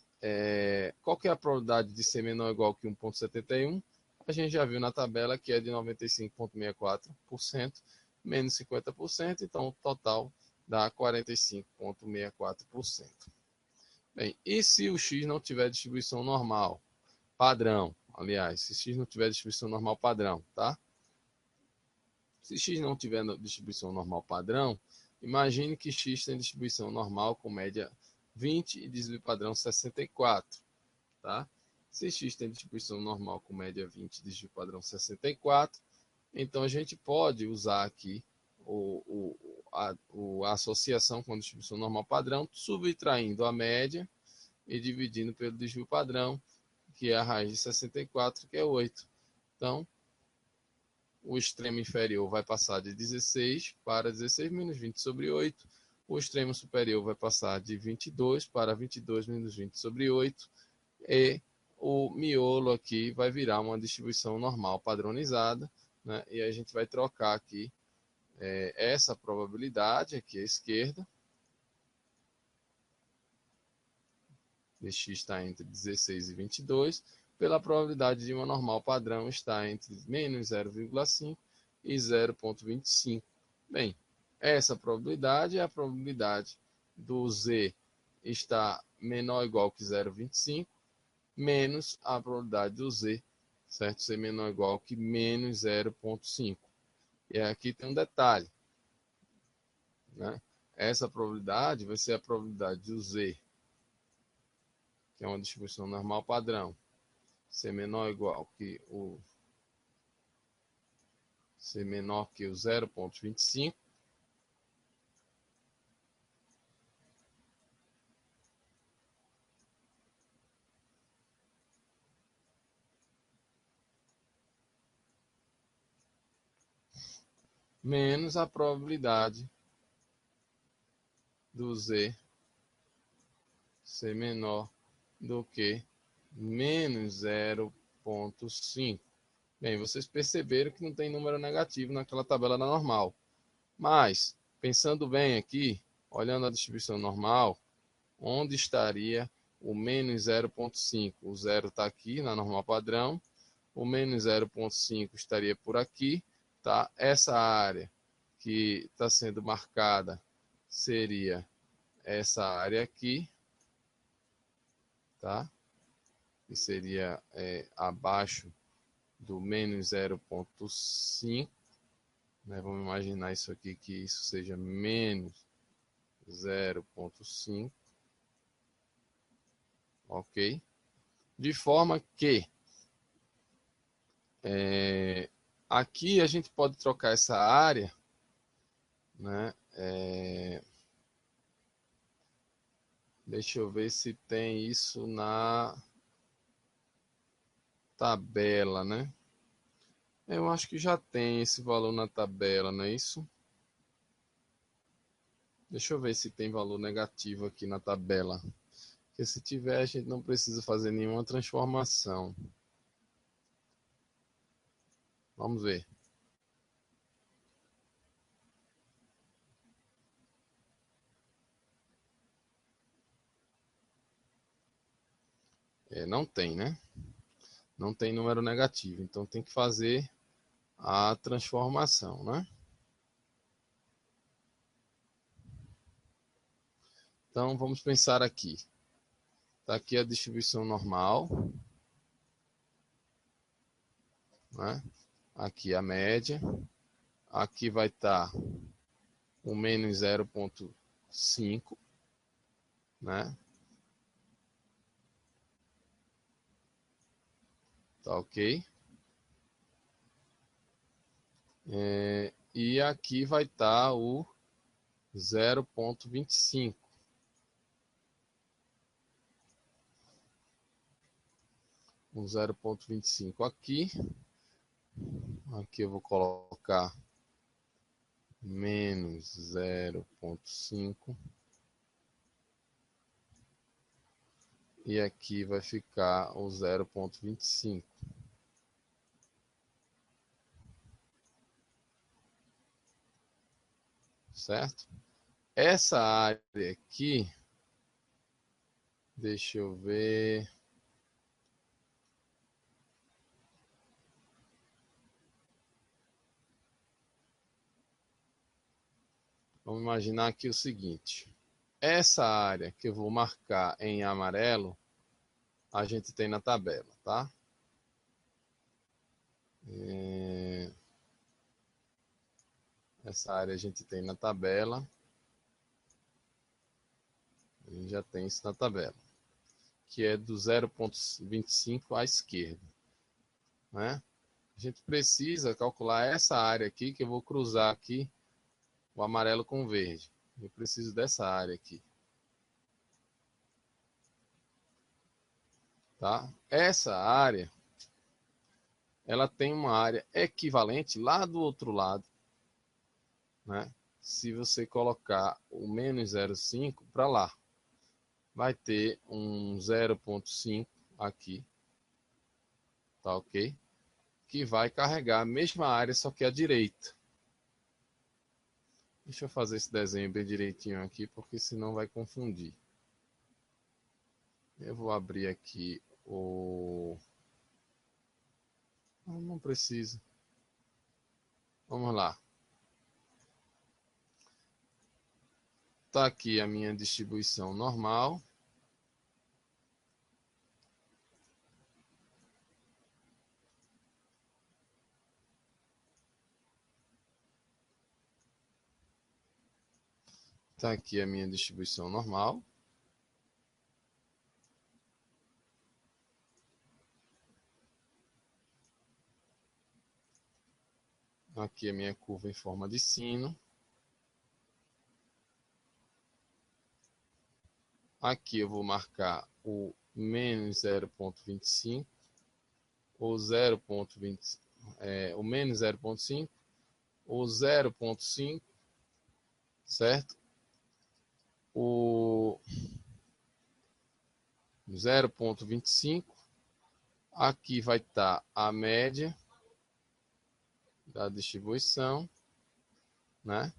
qual que é a probabilidade de ser menor ou igual que 1,71? A gente já viu na tabela que é de 95,64% menos 50%, então o total dá 45,64%. Bem, e se o x não tiver distribuição normal, padrão, aliás, se x não tiver distribuição normal padrão, tá? Se x não tiver distribuição normal padrão, imagine que x tem distribuição normal com média 20 e desvio padrão 64, tá? Se x tem distribuição normal com média 20 e desvio padrão 64, então a gente pode usar aqui a associação com a distribuição normal padrão, subtraindo a média e dividindo pelo desvio padrão, que é a raiz de 64, que é 8. Então, o extremo inferior vai passar de 16 para 16 menos 20 sobre 8. O extremo superior vai passar de 22 para 22 menos 20 sobre 8. E o miolo aqui vai virar uma distribuição normal padronizada. Né? E a gente vai trocar aqui essa probabilidade aqui à esquerda, de x está entre 16 e 22, pela probabilidade de uma normal padrão estar entre menos 0,5 e 0,25. Bem, essa probabilidade é a probabilidade do z estar menor ou igual que 0,25, menos a probabilidade do z, certo? Ser menor ou igual que menos 0,5. E aqui tem um detalhe, né? Essa probabilidade vai ser a probabilidade do z, que é uma distribuição normal padrão, ser menor ou igual que o 0,25, menos a probabilidade do z ser menor do que menos 0,5. Bem, vocês perceberam que não tem número negativo naquela tabela da normal. Mas, pensando bem aqui, olhando a distribuição normal, onde estaria o menos 0,5? O zero está aqui na normal padrão. O menos 0,5 estaria por aqui. Tá? Essa área que está sendo marcada seria essa área aqui, tá? Que seria abaixo do menos 0,5. Né? Vamos imaginar isso aqui, que isso seja menos 0,5. Ok? De forma que aqui a gente pode trocar essa área, né? Deixa eu ver se tem isso na tabela, né? Eu acho que já tem esse valor na tabela, não é isso? Deixa eu ver se tem valor negativo aqui na tabela. Porque se tiver, a gente não precisa fazer nenhuma transformação. Vamos ver. Não tem, né? Não tem número negativo. Então tem que fazer a transformação, né? Então vamos pensar aqui. Está aqui a distribuição normal, né? Aqui a média. Aqui vai estar o menos 0,5, né? Tá ok? E aqui vai estar o 0,25. com 0,25 aqui. Aqui eu vou colocar menos 0,5. E aqui vai ficar o 0,25. Certo? Essa área aqui, deixa eu ver. Vamos imaginar aqui o seguinte. Essa área que eu vou marcar em amarelo, a gente tem na tabela, tá? Essa área a gente tem na tabela. A gente já tem isso na tabela. Que é do 0,25 à esquerda, né? A gente precisa calcular essa área aqui, que eu vou cruzar aqui o amarelo com o verde. Eu preciso dessa área aqui. Tá? Essa área, ela tem uma área equivalente lá do outro lado, né? Se você colocar o menos 0,5 para lá, vai ter um 0,5 aqui, tá ok? Que vai carregar a mesma área, só que à direita. Deixa eu fazer esse desenho bem direitinho aqui, porque senão vai confundir. Eu vou abrir aqui o... Não precisa. Vamos lá. Tá aqui a minha distribuição normal. Tá aqui a minha distribuição normal. Aqui a minha curva em forma de sino. Aqui eu vou marcar o menos 0,25, o 0,20, o menos 0,5, o 0,5, certo? O 0,25. Aqui vai estar a média da distribuição, né?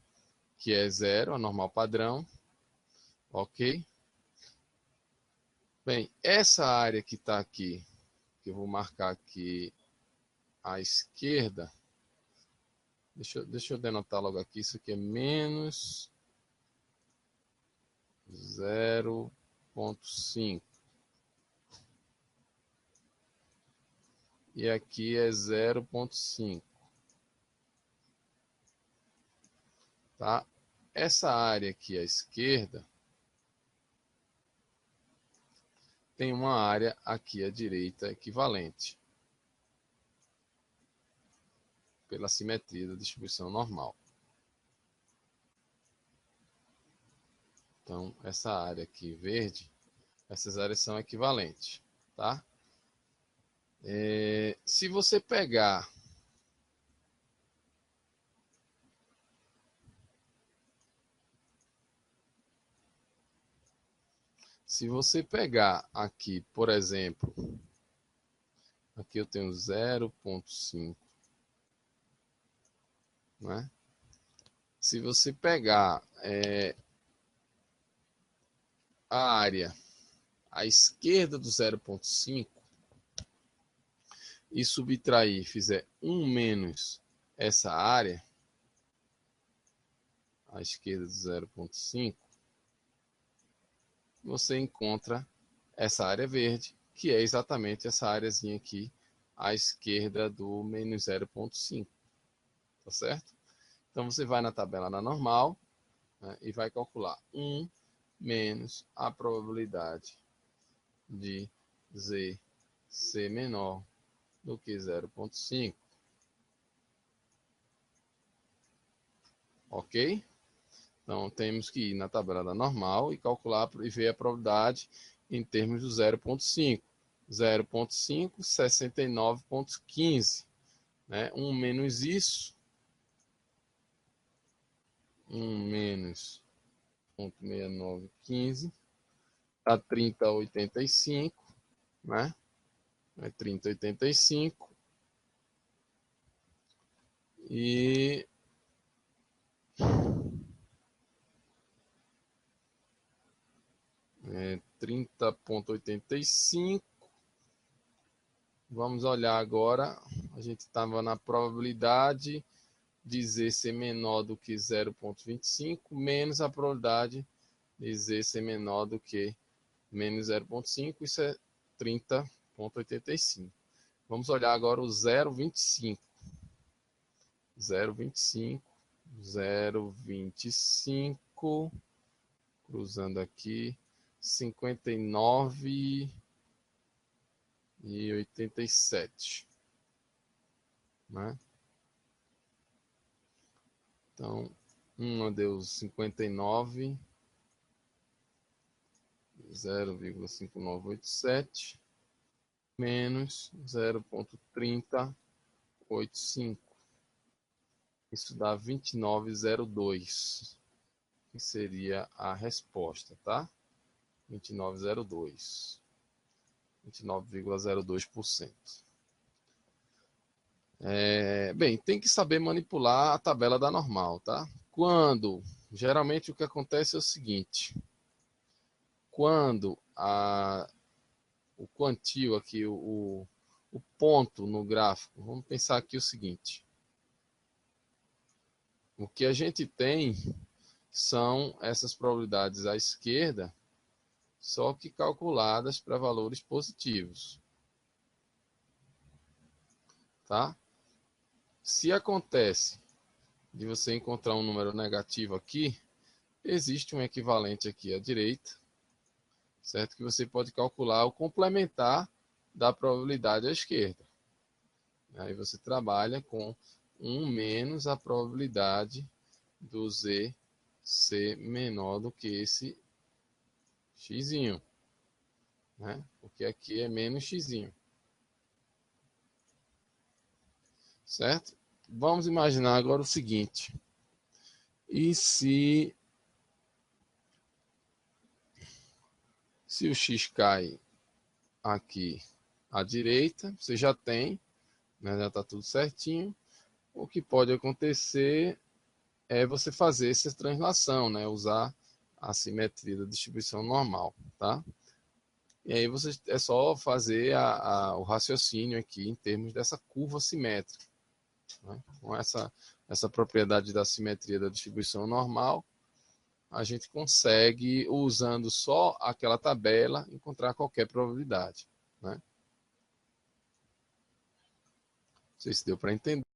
Que é 0, a normal padrão. Ok? Bem, essa área que está aqui, que eu vou marcar aqui à esquerda, deixa eu denotar logo aqui, isso aqui é menos 0,5. E aqui é 0,5. Tá? Essa área aqui à esquerda tem uma área aqui à direita equivalente, pela simetria da distribuição normal. Então, essa área aqui verde, essas áreas são equivalentes, tá? Se você pegar aqui, por exemplo, aqui eu tenho 0,5, né? Se você pegar a área à esquerda do 0,5 e subtrair, fizer 1 menos essa área à esquerda do 0,5, você encontra essa área verde, que é exatamente essa áreazinha aqui à esquerda do menos 0,5, tá certo? Então você vai na tabela na normal, né, e vai calcular 1 menos a probabilidade de Z ser menor do que 0,5. Ok? Então temos que ir na tabela da normal e calcular e ver a probabilidade em termos do 0,5. 0,5, 69,15. Né? 1 menos isso, 1 menos 0,6915, dá 30,85, né? É 30,85. E é 30,85. Vamos olhar agora. A gente estava na probabilidade de Z ser menor do que 0,25, menos a probabilidade de Z ser menor do que menos 0,5, isso é 30,85. Vamos olhar agora o 0,25. 0,25, 0,25, cruzando aqui, 59,87, né? Então, uma deu 59, 0,5987, menos 0,3085. Isso dá 29,02, que seria a resposta, tá? 29,02. 29,02%. Bem, tem que saber manipular a tabela da normal, tá? Geralmente o que acontece é o seguinte: quando o quantio aqui, o ponto no gráfico, vamos pensar aqui o seguinte: o que a gente tem são essas probabilidades à esquerda, só que calculadas para valores positivos, tá? Se acontece de você encontrar um número negativo aqui, existe um equivalente aqui à direita, certo? Que você pode calcular o complementar da probabilidade à esquerda. Aí você trabalha com 1 menos a probabilidade do Z ser menor do que esse x, né? Porque aqui é menos x, certo? Vamos imaginar agora o seguinte: e se o x cai aqui à direita, você já tem, né, já está tudo certinho. O que pode acontecer é você fazer essa translação, né, usar a simetria da distribuição normal, tá? E aí é só fazer o raciocínio aqui em termos dessa curva simétrica, né? Com essa propriedade da simetria da distribuição normal, a gente consegue, usando só aquela tabela, encontrar qualquer probabilidade, né? Não sei se deu para entender.